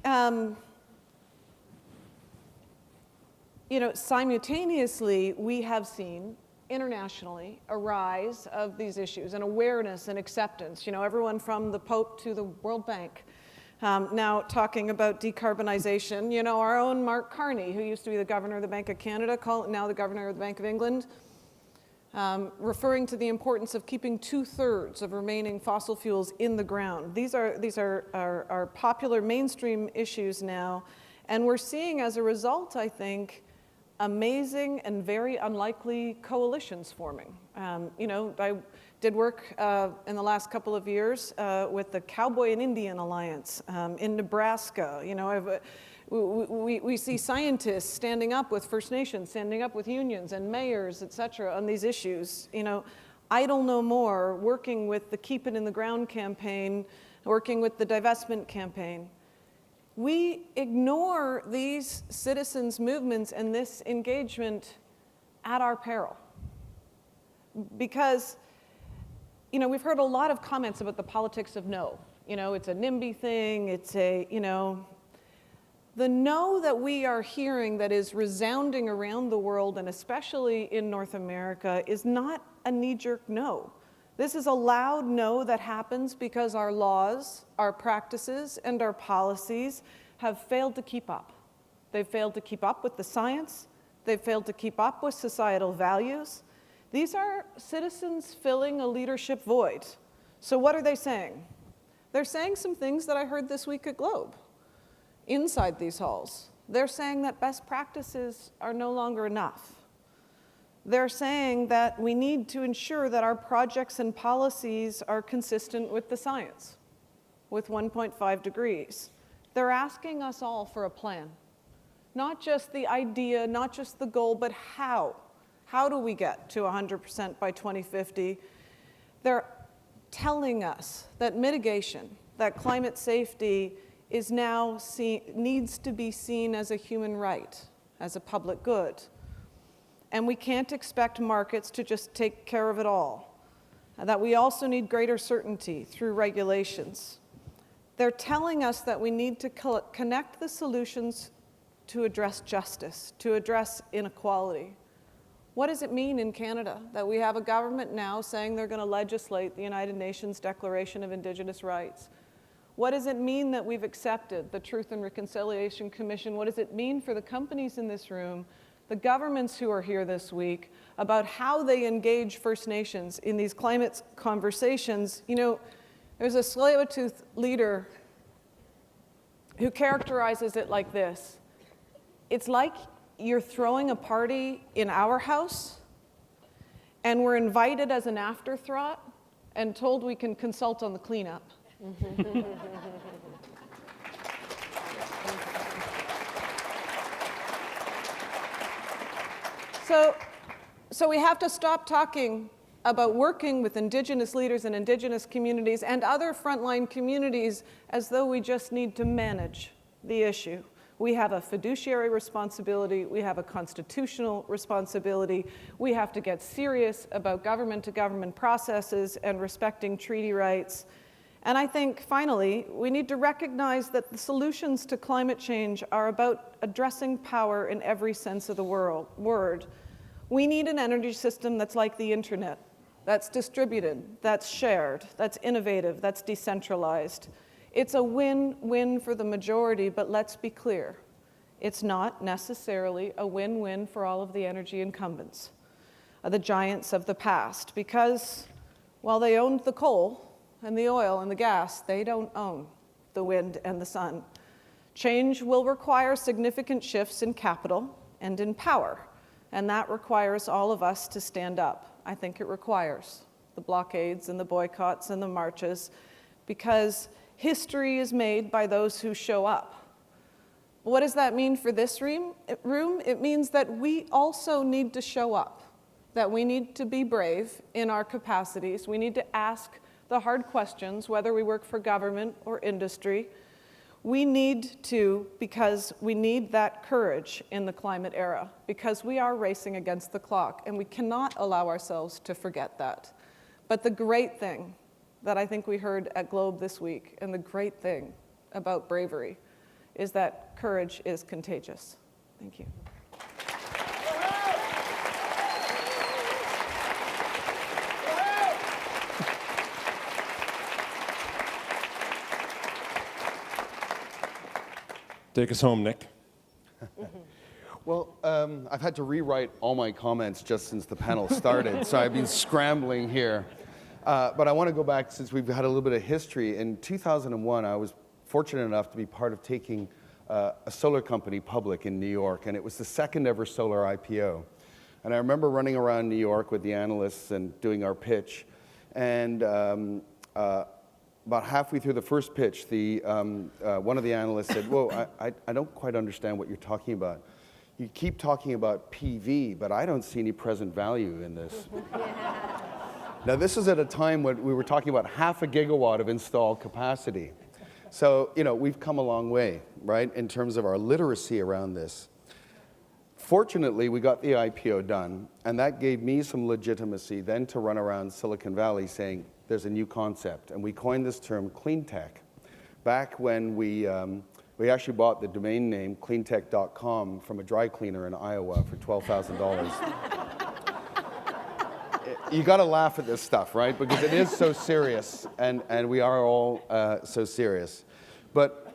Speaker 6: simultaneously we have seen internationally a rise of these issues and awareness and acceptance. You know, everyone from the Pope to the World Bank now talking about decarbonization. You know, our own Mark Carney, who used to be the governor of the Bank of Canada, now the governor of the Bank of England, referring to the importance of keeping 2/3 of remaining fossil fuels in the ground. These are popular mainstream issues now, and we're seeing as a result, I think, amazing and very unlikely coalitions forming. You know, I did work in the last couple of years with the Cowboy and Indian Alliance in Nebraska. You know, we see scientists standing up with First Nations, standing up with unions and mayors, et cetera, on these issues. You know, Idle No More, working with the Keep It in the Ground campaign, working with the divestment campaign. We ignore these citizens' movements and this engagement at our peril. Because, you know, we've heard a lot of comments about the politics of no. You know, it's a NIMBY thing, it's a, you know, the no that we are hearing that is resounding around the world, and especially in North America, is not a knee-jerk no. This is a loud no that happens because our laws, our practices, and our policies have failed to keep up. They've failed to keep up with the science. They've failed to keep up with societal values. These are citizens filling a leadership void. So what are they saying? They're saying some things that I heard this week at GLOBE, inside these halls. They're saying that best practices are no longer enough. They're saying that we need to ensure that our projects and policies are consistent with the science, with 1.5 degrees. They're asking us all for a plan. Not just the idea, not just the goal, but how. How do we get to 100% by 2050? They're telling us that mitigation, that climate safety is now needs to be seen as a human right, as a public good. And we can't expect markets to just take care of it all. And that we also need greater certainty through regulations. They're telling us that we need to connect the solutions to address justice, to address inequality. What does it mean in Canada that we have a government now saying they're going to legislate the United Nations Declaration of Indigenous Rights? What does it mean that we've accepted the Truth and Reconciliation Commission? What does it mean for the companies in this room, the governments who are here this week, about how they engage First Nations in these climate conversations? You know, there's a Tsleil-Waututh leader who characterizes it like this. It's like you're throwing a party in our house, and we're invited as an afterthought and told we can consult on the cleanup. So we have to stop talking about working with Indigenous leaders and Indigenous communities and other frontline communities as though we just need to manage the issue. We have a fiduciary responsibility, we have a constitutional responsibility, we have to get serious about government-to-government processes and respecting treaty rights. And I think, finally, we need to recognize that the solutions to climate change are about addressing power in every sense of the word. We need an energy system that's like the internet, that's distributed, that's shared, that's innovative, that's decentralized. It's a win-win for the majority, but let's be clear. It's not necessarily a win-win for all of the energy incumbents, the giants of the past, because while they owned the coal and the oil and the gas, they don't own the wind and the sun. Change will require significant shifts in capital and in power, and that requires all of us to stand up. I think it requires the blockades and the boycotts and the marches, because history is made by those who show up. What does that mean for this room? It means that we also need to show up, that we need to be brave in our capacities. We need to ask the hard questions, whether we work for government or industry. We need to, because we need that courage in the climate era, because we are racing against the clock, and we cannot allow ourselves to forget that. But the great thing that I think we heard at GLOBE this week, and the great thing about bravery, is that courage is contagious. Thank you.
Speaker 1: Take us home, Nick.
Speaker 7: Well, I've had to rewrite all my comments just since the panel started, so I've been scrambling here. But I want to go back, since we've had a little bit of history. In 2001, I was fortunate enough to be part of taking a solar company public in New York, and it was the second ever solar IPO. And I remember running around New York with the analysts and doing our pitch, and about halfway through the first pitch, one of the analysts said, "Whoa, I don't quite understand what you're talking about. You keep talking about PV, but I don't see any present value in this." Now, this is at a time when we were talking about 0.5 gigawatt of installed capacity. So, we've come a long way, right, in terms of our literacy around this. Fortunately, we got the IPO done, and that gave me some legitimacy then to run around Silicon Valley saying, there's a new concept. And we coined this term clean tech. Back when we actually bought the domain name cleantech.com from a dry cleaner in Iowa for $12,000. You got to laugh at this stuff, right? Because it is so serious, and we are all so serious. But,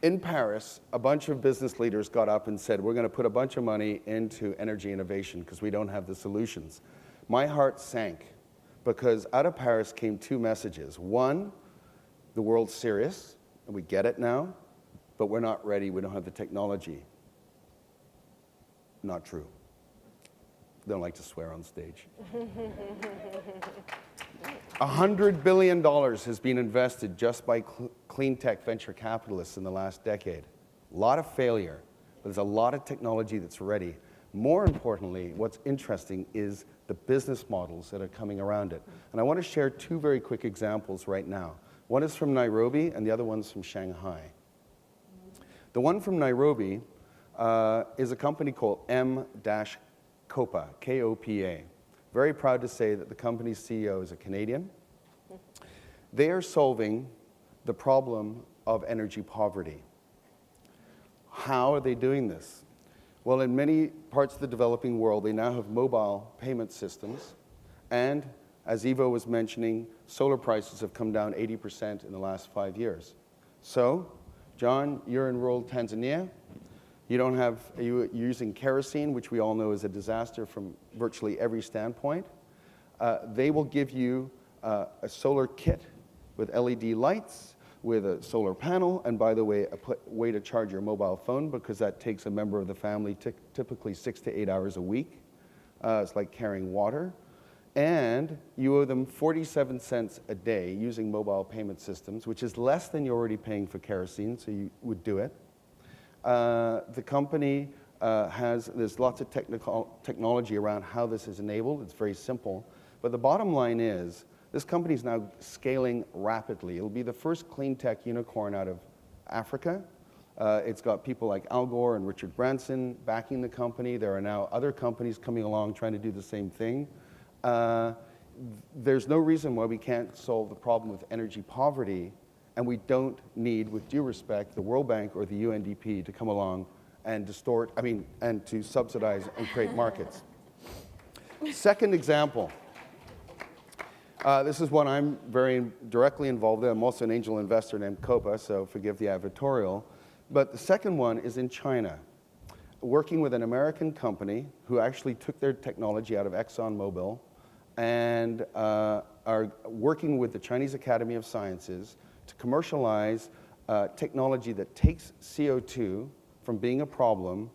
Speaker 7: in Paris, a bunch of business leaders got up and said, we're going to put a bunch of money into energy innovation because we don't have the solutions. My heart sank, because out of Paris came two messages. One, the world's serious, and we get it now, but we're not ready, we don't have the technology. Not true. Don't like to swear on stage. $100 billion has been invested just by clean tech venture capitalists in the last decade. A lot of failure, but there's a lot of technology that's ready. More importantly, what's interesting is the business models that are coming around it. And I want to share two very quick examples right now. One is from Nairobi, and the other one's from Shanghai. The one from Nairobi is a company called M-Copa, K-O-P-A. Very proud to say that the company's CEO is a Canadian. They are solving the problem of energy poverty. How are they doing this? Well, in many parts of the developing world, they now have mobile payment systems. And as Ivo was mentioning, solar prices have come down 80% in the last 5 years. So, John, you're in rural Tanzania. You're using kerosene, which we all know is a disaster from virtually every standpoint. They will give you a solar kit with LED lights, with a solar panel, and by the way, a way to charge your mobile phone, because that takes a member of the family typically 6 to 8 hours a week. It's like carrying water. And you owe them 47 cents a day using mobile payment systems, which is less than you're already paying for kerosene, so you would do it. The company there's lots of technology around how this is enabled. It's very simple. But the bottom line is, this company is now scaling rapidly. It'll be the first clean tech unicorn out of Africa. It's got people like Al Gore and Richard Branson backing the company. There are now other companies coming along trying to do the same thing. There's no reason why we can't solve the problem with energy poverty, and we don't need, with due respect, the World Bank or the UNDP to come along and and to subsidize and create markets. Second example. This is one I'm very directly involved in. I'm also an angel investor named Copa, so forgive the advertorial. But the second one is in China, working with an American company who actually took their technology out of ExxonMobil and are working with the Chinese Academy of Sciences to commercialize technology that takes CO2 from being a problem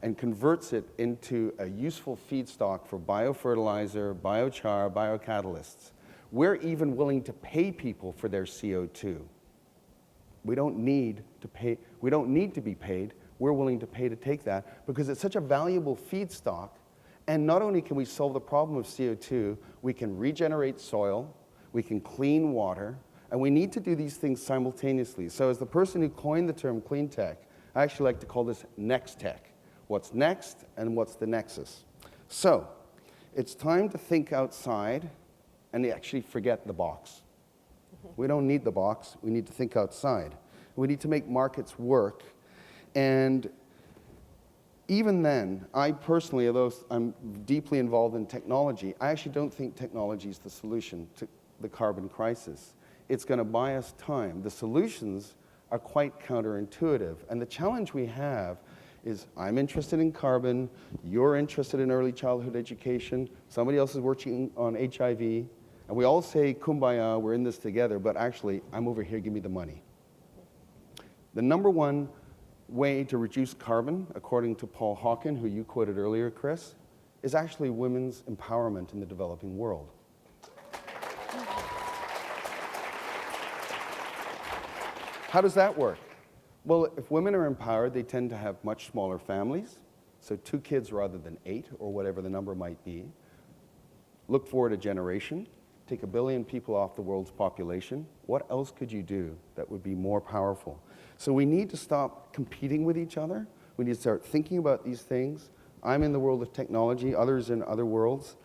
Speaker 7: and converts it into a useful feedstock for biofertilizer, biochar, biocatalysts. We're even willing to pay people for their CO2. We don't need to pay. We don't need to be paid. We're willing to pay to take that because it's such a valuable feedstock. And not only can we solve the problem of CO2, we can regenerate soil, we can clean water, and we need to do these things simultaneously. So as the person who coined the term clean tech, I actually like to call this next tech. What's next and what's the nexus? So it's time to think outside and actually forget the box. We don't need the box. We need to think outside. We need to make markets work. And even then, I personally, although I'm deeply involved in technology, I actually don't think technology is the solution to the carbon crisis. It's going to buy us time. The solutions are quite counterintuitive. And the challenge we have is I'm interested in carbon, you're interested in early childhood education, somebody else is working on HIV, and we all say, kumbaya, we're in this together, but actually, I'm over here, give me the money. The number one way to reduce carbon, according to Paul Hawken, who you quoted earlier, Chris, is actually women's empowerment in the developing world. How does that work? Well, if women are empowered, they tend to have much smaller families, so 2 kids rather than 8, or whatever the number might be. Look forward a generation, take 1 billion people off the world's population. What else could you do that would be more powerful? So we need to stop competing with each other. We need to start thinking about these things. I'm in the world of technology, others in other worlds.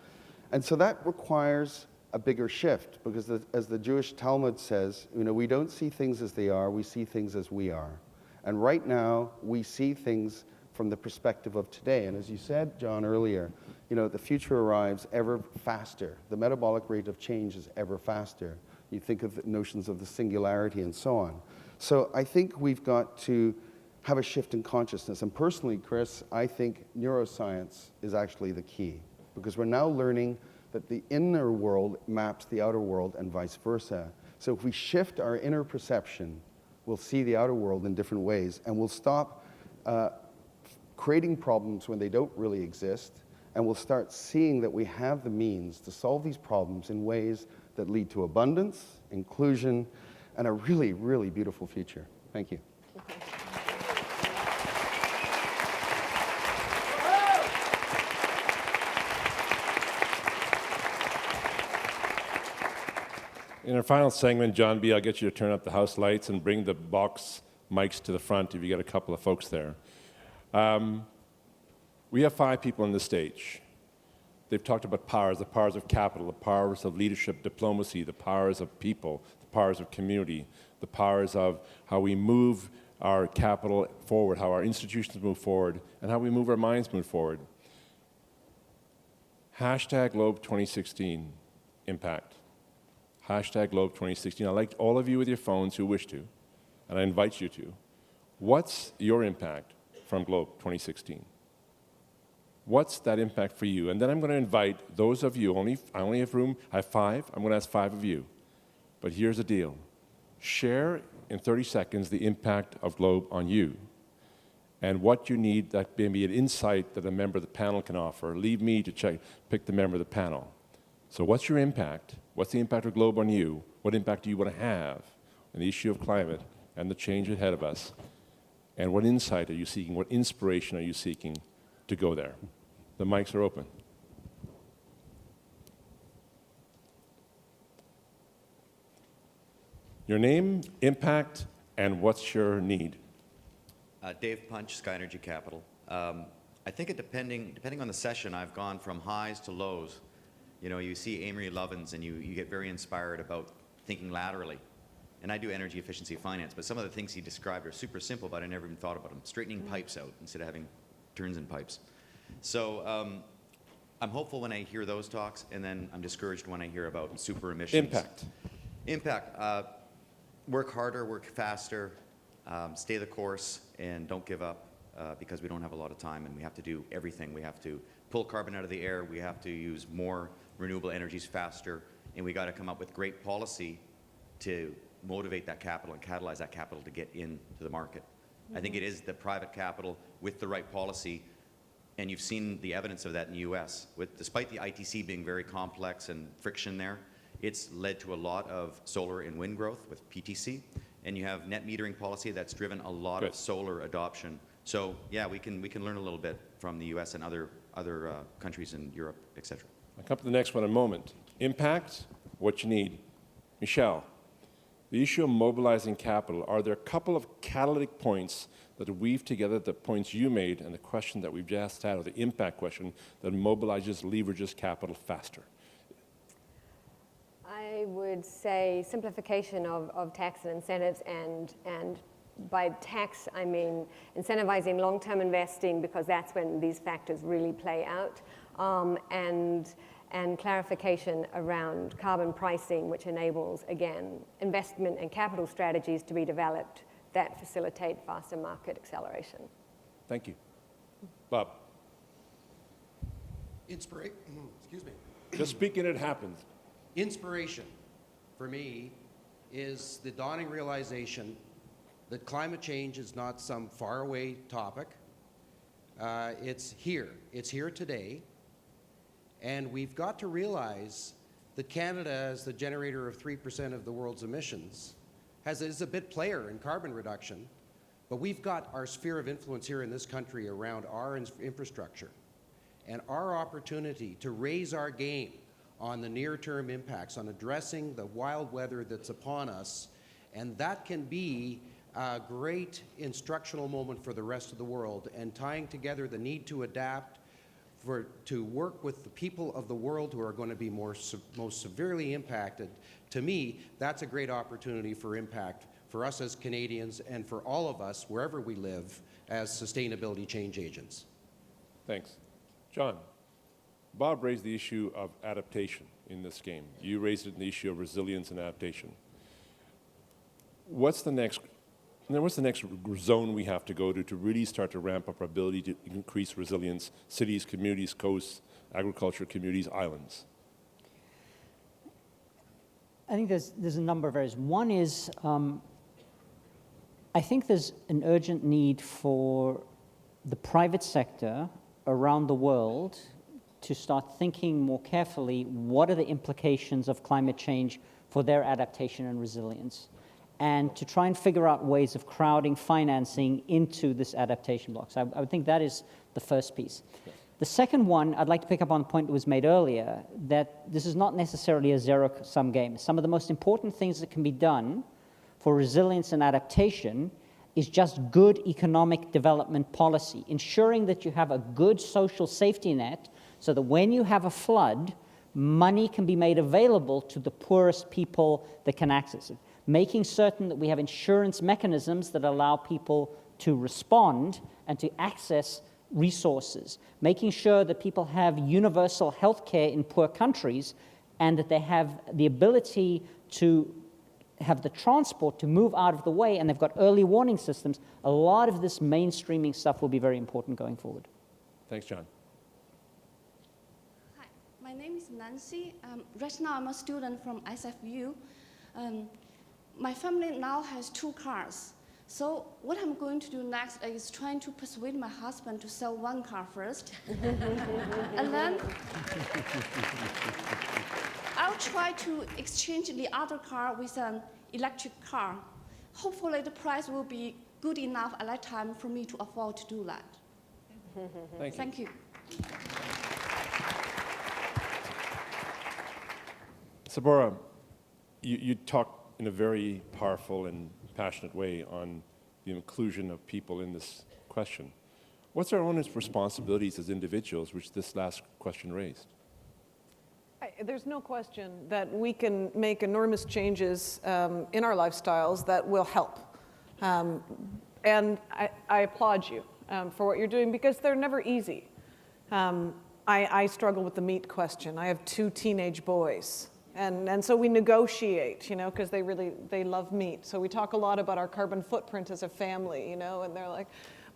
Speaker 7: And so that requires a bigger shift, because as the Jewish Talmud says, we don't see things as they are, we see things as we are. And right now, we see things from the perspective of today. And as you said, John, earlier, the future arrives ever faster. The metabolic rate of change is ever faster. You think of the notions of the singularity and so on. So I think we've got to have a shift in consciousness. And personally, Chris, I think neuroscience is actually the key, because we're now learning that the inner world maps the outer world and vice versa. So if we shift our inner perception, we'll see the outer world in different ways, and we'll stop creating problems when they don't really exist, and we'll start seeing that we have the means to solve these problems in ways that lead to abundance, inclusion, and a really, really beautiful future. Thank you.
Speaker 1: In our final segment, John B., I'll get you to turn up the house lights and bring the box mics to the front if you get a couple of folks there. We have 5 people on the stage. They've talked about powers, the powers of capital, the powers of leadership, diplomacy, the powers of people, the powers of community, the powers of how we move our capital forward, how our institutions move forward, and how we move our minds move forward. Hashtag Globe 2016 impact. Hashtag Globe 2016. I'd like all of you with your phones who wish to, and I invite you to. What's your impact from Globe 2016? What's that impact for you? And then I'm going to invite those of you, I only have room, I have 5, I'm going to ask 5 of you. But here's the deal. Share in 30 seconds the impact of Globe on you and what you need, that may be an insight that a member of the panel can offer. Leave me to pick the member of the panel. So what's your impact? What's the impact of Globe on you? What impact do you want to have on the issue of climate and the change ahead of us? And what insight are you seeking? What inspiration are you seeking to go there? The mics are open. Your name, impact, and what's your need?
Speaker 8: Dave Punch, Sky Energy Capital. I think depending on the session, I've gone from highs to lows. You see Amory Lovins and you get very inspired about thinking laterally. And I do energy efficiency finance, but some of the things he described are super simple, but I never even thought about them. Straightening pipes out instead of having turns in pipes. So I'm hopeful when I hear those talks, and then I'm discouraged when I hear about super emissions. Impact. Work harder, work faster, stay the course, and don't give up because we don't have a lot of time and we have to do everything. We have to pull carbon out of the air, we have to use more renewable energies faster, and we got to come up with great policy to motivate that capital and catalyze that capital to get into the market. I think it is the private capital with the right policy, and you've seen the evidence of that in the US. Despite the ITC being very complex and friction there, it's led to a lot of solar and wind growth with PTC, and you have net metering policy that's driven a lot of solar adoption. So yeah, we can learn a little bit from the US and other countries in Europe, etc.
Speaker 1: I'll come to the next one in a moment. Impact, what you need. Michelle, the issue of mobilizing capital, are there a couple of catalytic points that weave together the points you made and the question that we've just had, or the impact question, that mobilizes, leverages capital faster?
Speaker 5: I would say simplification of tax and incentives, and by tax I mean incentivizing long-term investing, because that's when these factors really play out, and clarification around carbon pricing, which enables, again, investment and capital strategies to be developed that facilitate faster market acceleration.
Speaker 1: Thank you. Bob,
Speaker 9: Excuse me.
Speaker 1: just speaking, it happens.
Speaker 9: Inspiration for me is the dawning realization that climate change is not some faraway topic. It's here. It's here today. And we've got to realize that Canada, as the generator of 3% of the world's emissions, is a bit player in carbon reduction, but we've got our sphere of influence here in this country around our infrastructure. And our opportunity to raise our game on the near-term impacts, on addressing the wild weather that's upon us, and that can be a great instructional moment for the rest of the world, and tying together the need to adapt, to work with the people of the world who are going to be most severely impacted. To me, that's a great opportunity for impact for us as Canadians and for all of us, wherever we live, as sustainability change agents.
Speaker 1: Thanks. John, Bob raised the issue of adaptation in this game. You raised it in the issue of resilience and adaptation. What's the next zone we have to go to really start to ramp up our ability to increase resilience, cities, communities, coasts, agriculture, communities, islands?
Speaker 4: I think there's a number of areas. One is, I think there's an urgent need for the private sector around the world to start thinking more carefully what are the implications of climate change for their adaptation and resilience, and to try and figure out ways of crowding financing into this adaptation block. So I would think that is the first piece. Okay. The second one, I'd like to pick up on the point that was made earlier, that this is not necessarily a zero-sum game. Some of the most important things that can be done for resilience and adaptation is just good economic development policy, ensuring that you have a good social safety net so that when you have a flood, money can be made available to the poorest people that can access it. Making certain that we have insurance mechanisms that allow people to respond and to access resources. Making sure that people have universal health care in poor countries and that they have the ability to have the transport to move out of the way, and they've got early warning systems. A lot of this mainstreaming stuff will be very important going forward.
Speaker 1: Thanks, John.
Speaker 10: Hi, my name is Nancy. Right now I'm a student from SFU. My family now has 2 cars. So what I'm going to do next is trying to persuade my husband to sell 1 car first. And then I'll try to exchange the other car with an electric car. Hopefully the price will be good enough at that time for me to afford to do that. Thank you.
Speaker 1: Sabora, you talked in a very powerful and passionate way on the inclusion of people in this question. What's our own responsibilities as individuals, which this last question raised?
Speaker 6: There's no question that we can make enormous changes in our lifestyles that will help. And I applaud you for what you're doing, because they're never easy. I struggle with the meat question. I have 2 teenage boys. And so we negotiate, because they love meat. So we talk a lot about our carbon footprint as a family, and they're like,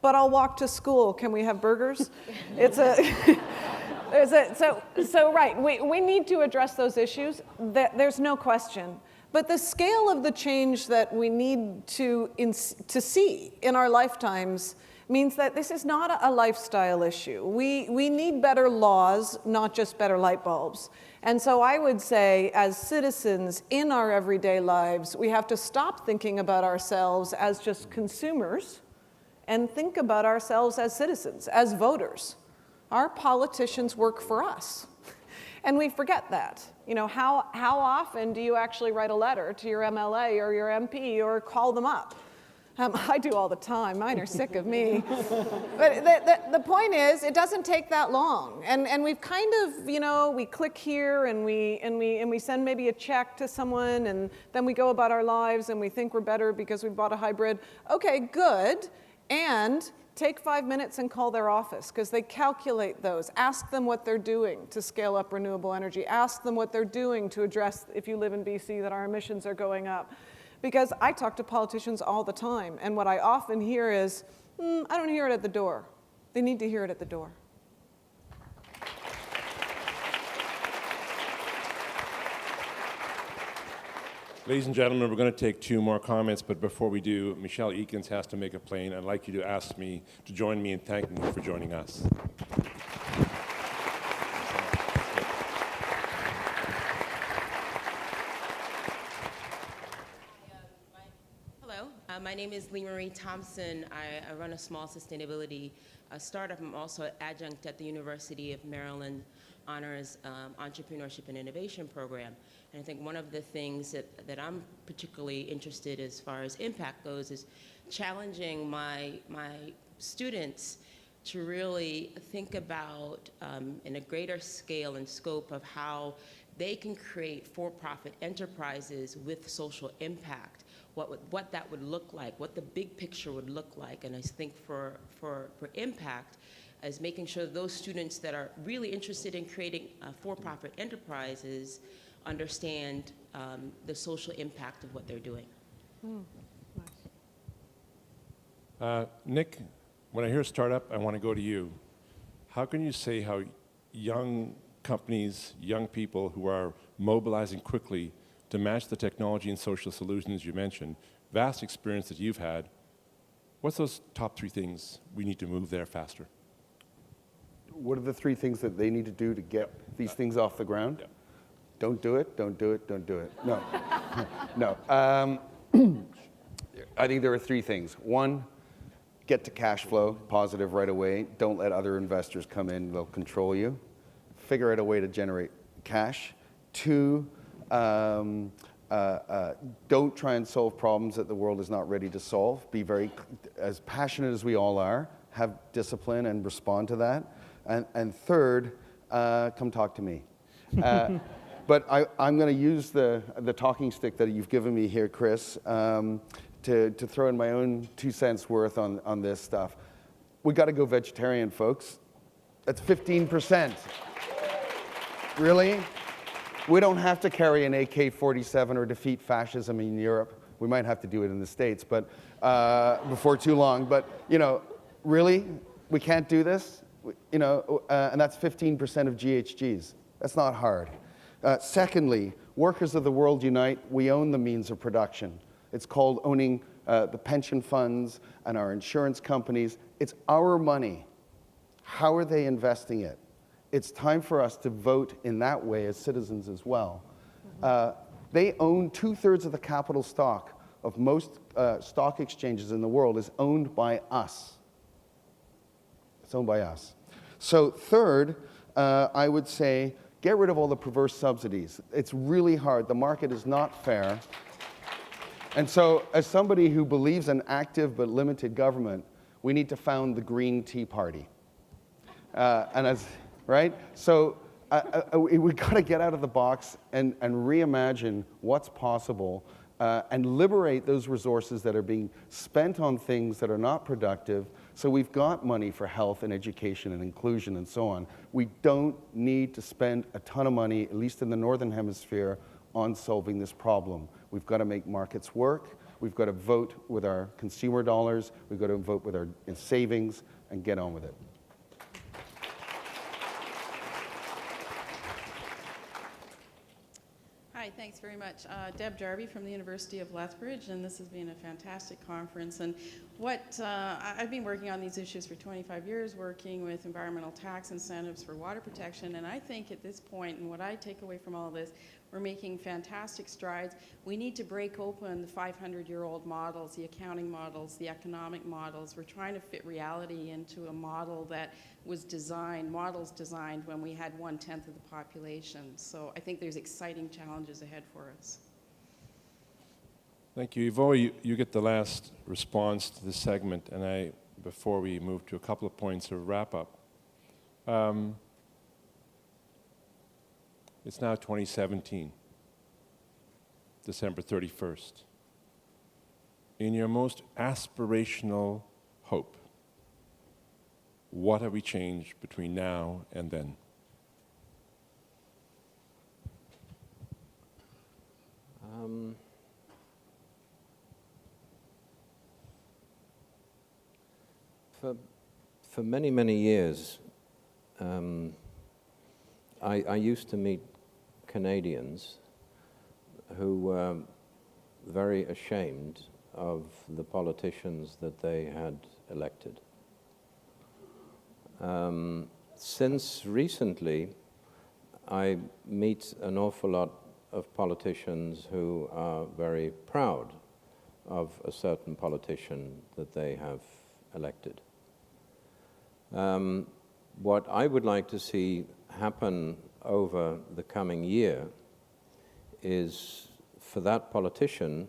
Speaker 6: but I'll walk to school. Can we have burgers? Right, we need to address those issues. There's no question. But the scale of the change that we need to see in our lifetimes means that this is not a lifestyle issue. We need better laws, not just better light bulbs. And so I would say, as citizens in our everyday lives, we have to stop thinking about ourselves as just consumers and think about ourselves as citizens, as voters. Our politicians work for us. And we forget that. How often do you actually write a letter to your MLA or your MP or call them up? I do all the time. Mine are sick of me. But the point is, it doesn't take that long. And we've kind of, we click here and we send maybe a check to someone, and then we go about our lives and we think we're better because we bought a hybrid. Okay, good. And take 5 minutes and call their office, because they calculate those. Ask them what they're doing to scale up renewable energy. Ask them what they're doing to address, if you live in BC, that our emissions are going up. Because I talk to politicians all the time, and what I often hear is, I don't hear it at the door. They need to hear it at the door.
Speaker 1: Ladies and gentlemen, we're going to take 2 more comments, but before we do, Michelle Eakins has to make a plane. I'd like you to ask me to join me in thanking her for joining us.
Speaker 11: My name is Lee Marie Thompson. I run a small sustainability startup. I'm also an adjunct at the University of Maryland Honors Entrepreneurship and Innovation Program. And I think one of the things that I'm particularly interested as far as impact goes is challenging my students to really think about in a greater scale and scope of how they can create for-profit enterprises with social impact. What that would look like, what the big picture would look like. And I think for impact is making sure those students that are really interested in creating for-profit enterprises understand the social impact of what they're doing.
Speaker 1: Nick, when I hear startup, I want to go to you. How can you say how young companies, young people who are mobilizing quickly to match the technology and social solutions you mentioned, vast experience that you've had, what's those top 3 things we need to move there faster?
Speaker 7: What are the 3 things that they need to do to get these things off the ground?
Speaker 1: Yeah.
Speaker 7: Don't do it, don't do it, don't do it. No, no. I think there are 3 things. 1, get to cash flow positive right away. Don't let other investors come in, they'll control you. Figure out a way to generate cash. 2, don't try and solve problems that the world is not ready to solve. Be very, as passionate as we all are, have discipline and respond to that. And 3rd, come talk to me. But I'm going to use the talking stick that you've given me here, Chris, to throw in my own 2 cents worth on this stuff. We got to go vegetarian, folks. That's 15%. Really? We don't have to carry an AK-47 or defeat fascism in Europe. We might have to do it in the States, but before too long. But, you know, really? We can't do this? You know, and that's 15% of GHGs. That's not hard. Secondly, workers of the world unite. We own the means of production. It's called owning the pension funds and our insurance companies. It's our money. How are they investing it? It's time for us to vote in that way as citizens as well. They own 2/3 of the capital stock of most stock exchanges in the world is owned by us. It's owned by us. So 3rd, I would say, get rid of all the perverse subsidies. It's really hard. The market is not fair. And so as somebody who believes in active but limited government, we need to found the Green Tea Party. Right? So we've got to get out of the box and reimagine what's possible and liberate those resources that are being spent on things that are not productive. So we've got money for health and education and inclusion and so on. We don't need to spend a ton of money, at least in the Northern Hemisphere, on solving this problem. We've got to make markets work. We've got to vote with our consumer dollars. We've got to vote with our savings and get on with it.
Speaker 12: Hi, thanks very much. Deb Darby from the University of Lethbridge, and this has been a fantastic conference. And what I've been working on these issues for 25 years, working with environmental tax incentives for water protection, and I think at this point, and what I take away from all this, we're making fantastic strides. We need to break open the 500-year-old models, the accounting models, the economic models. We're trying to fit reality into a model that was designed, models designed when we had 1/10 of the population. So I think there's exciting challenges ahead for us.
Speaker 1: Thank you. Yvo, you get the last response to this segment, and before we move to a couple of points of wrap-up. It's now 2017, December 31st. In your most aspirational hope, what have we changed between now and then?
Speaker 3: For many, many years, I used to meet Canadians who were very ashamed of the politicians that they had elected. Since recently, I meet an awful lot of politicians who are very proud of a certain politician that they have elected. What I would like to see happen over the coming year is for that politician,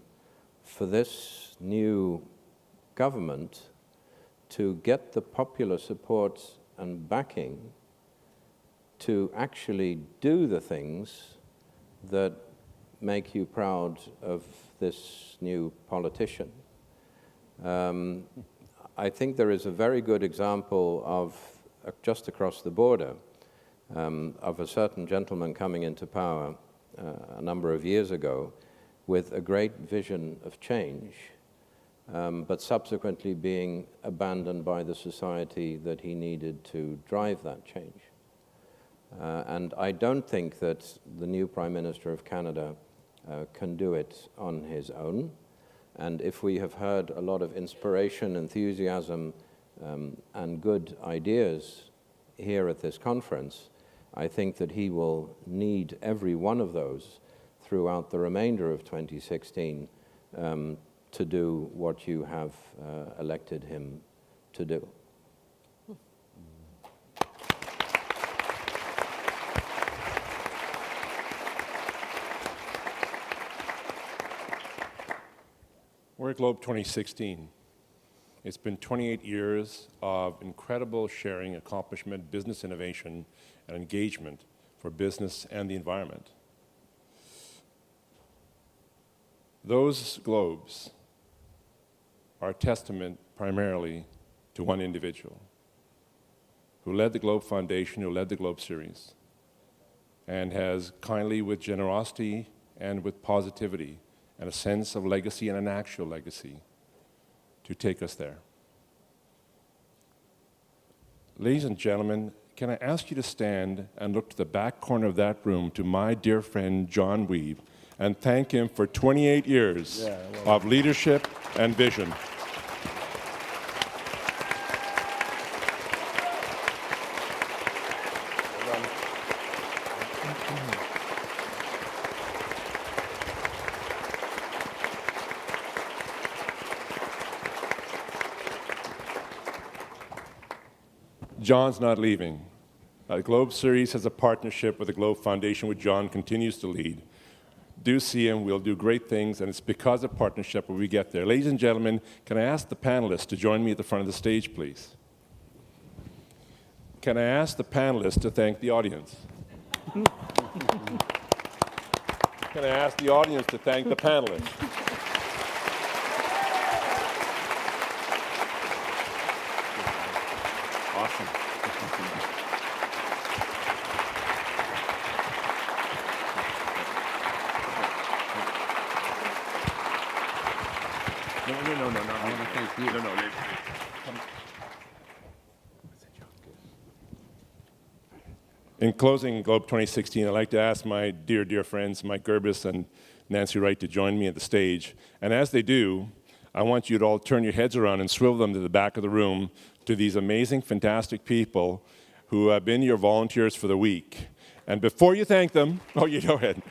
Speaker 3: for this new government to get the popular support and backing to actually do the things that make you proud of this new politician. I think there is a very good example of, just across the border, of a certain gentleman coming into power a number of years ago with a great vision of change, but subsequently being abandoned by the society that he needed to drive that change. And I don't think that the new Prime Minister of Canada can do it on his own. And if we have heard a lot of inspiration, enthusiasm, and good ideas here at this conference, I think that he will need every one of those throughout the remainder of 2016 to do what you have elected him to do.
Speaker 1: We're at GLOBE 2016. It's been 28 years of incredible sharing, accomplishment, business innovation, and engagement for business and the environment. Those globes are a testament primarily to one individual who led the GLOBE Foundation, who led the GLOBE series, and has kindly, with generosity and with positivity, and a sense of legacy and an actual legacy, to take us there. Ladies and gentlemen, can I ask you to stand and look to the back corner of that room to my dear friend John Weave and thank him for 28 years of leadership and vision. John's not leaving. The GLOBE series has a partnership with the GLOBE Foundation, which John continues to lead. Do see him, we'll do great things, and it's because of partnership where we get there. Ladies and gentlemen, can I ask the panelists to join me at the front of the stage, please? Can I ask the panelists to thank the audience? Can I ask the audience to thank the panelists? Awesome. No. I want to thank you. No. In closing GLOBE 2016, I'd like to ask my dear friends, Mike Gerbis and Nancy Wright, to join me at the stage. And as they do, I want you to all turn your heads around and swivel them to the back of the room to these amazing, fantastic people who have been your volunteers for the week. And before you thank them, go ahead.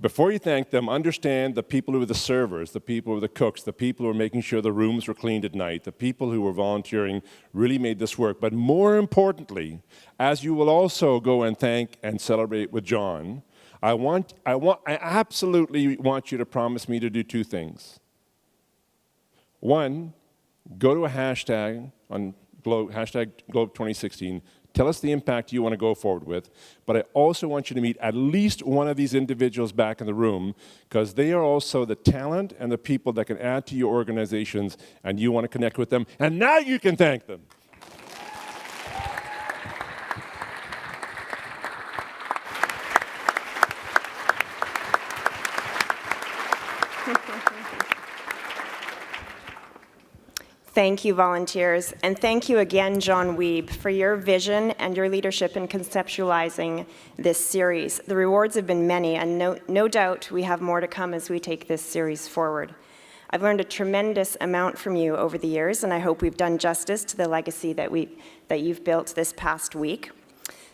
Speaker 1: Before you thank them, understand the people who are the servers, the people who are the cooks, the people who are making sure the rooms were cleaned at night, the people who were volunteering really made this work. But more importantly, as you will also go and thank and celebrate with John, I absolutely want you to promise me to do two things. One, go to a hashtag on hashtag GLOBE 2016. Tell us the impact you want to go forward with. But I also want you to meet at least one of these individuals back in the room, because they are also the talent and the people that can add to your organizations, and you want to connect with them. And now you can thank them.
Speaker 13: Thank you, volunteers, and thank you again, John Wiebe, for your vision and your leadership in conceptualizing this series. The rewards have been many, and no doubt we have more to come as we take this series forward. I've learned a tremendous amount from you over the years, and I hope we've done justice to the legacy that you've built this past week.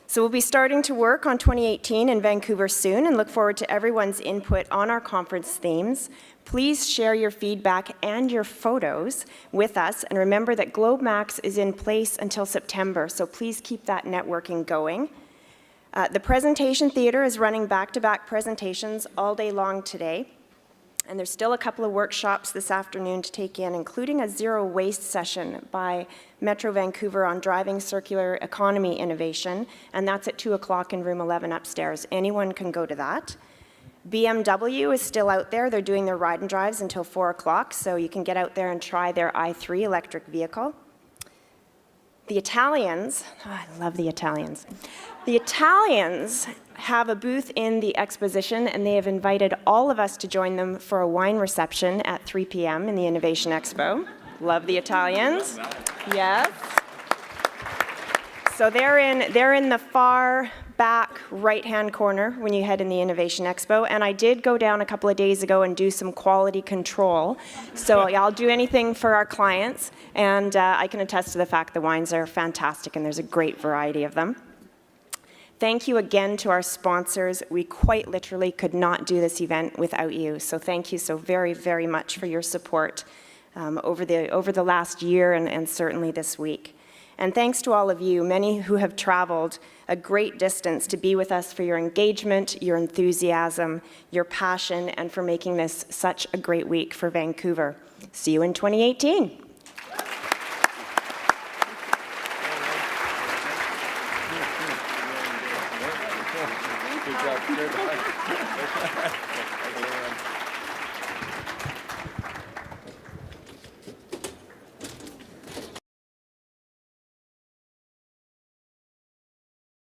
Speaker 13: So we'll be starting to work on 2018 in Vancouver soon and look forward to everyone's input on our conference themes. Please share your feedback and your photos with us, and remember that GlobeMax is in place until September, so please keep that networking going. The presentation theater is running back-to-back presentations all day long today. And there's still a couple of workshops this afternoon to take in, including a zero waste session by Metro Vancouver on driving circular economy innovation, and that's at 2 o'clock in room 11 upstairs. Anyone can go to that. BMW is still out there. They're doing their ride and drives until 4 o'clock, so you can get out there and try their i3 electric vehicle. The Italians, I love the Italians. The Italians have a booth in the exposition, and they have invited all of us to join them for a wine reception at 3 p.m. in the Innovation Expo. Love the Italians. Yes. So they're in the far back right-hand corner when you head in the Innovation Expo, and I did go down a couple of days ago and do some quality control. So I'll do anything for our clients, and I can attest to the fact the wines are fantastic, and there's a great variety of them. Thank you again to our sponsors. We quite literally could not do this event without you, so thank you so very, very much for your support over the last year and certainly this week. And thanks to all of you, many who have traveled a great distance to be with us, for your engagement, your enthusiasm, your passion, and for making this such a great week for Vancouver. See you in 2018.
Speaker 1: Good job.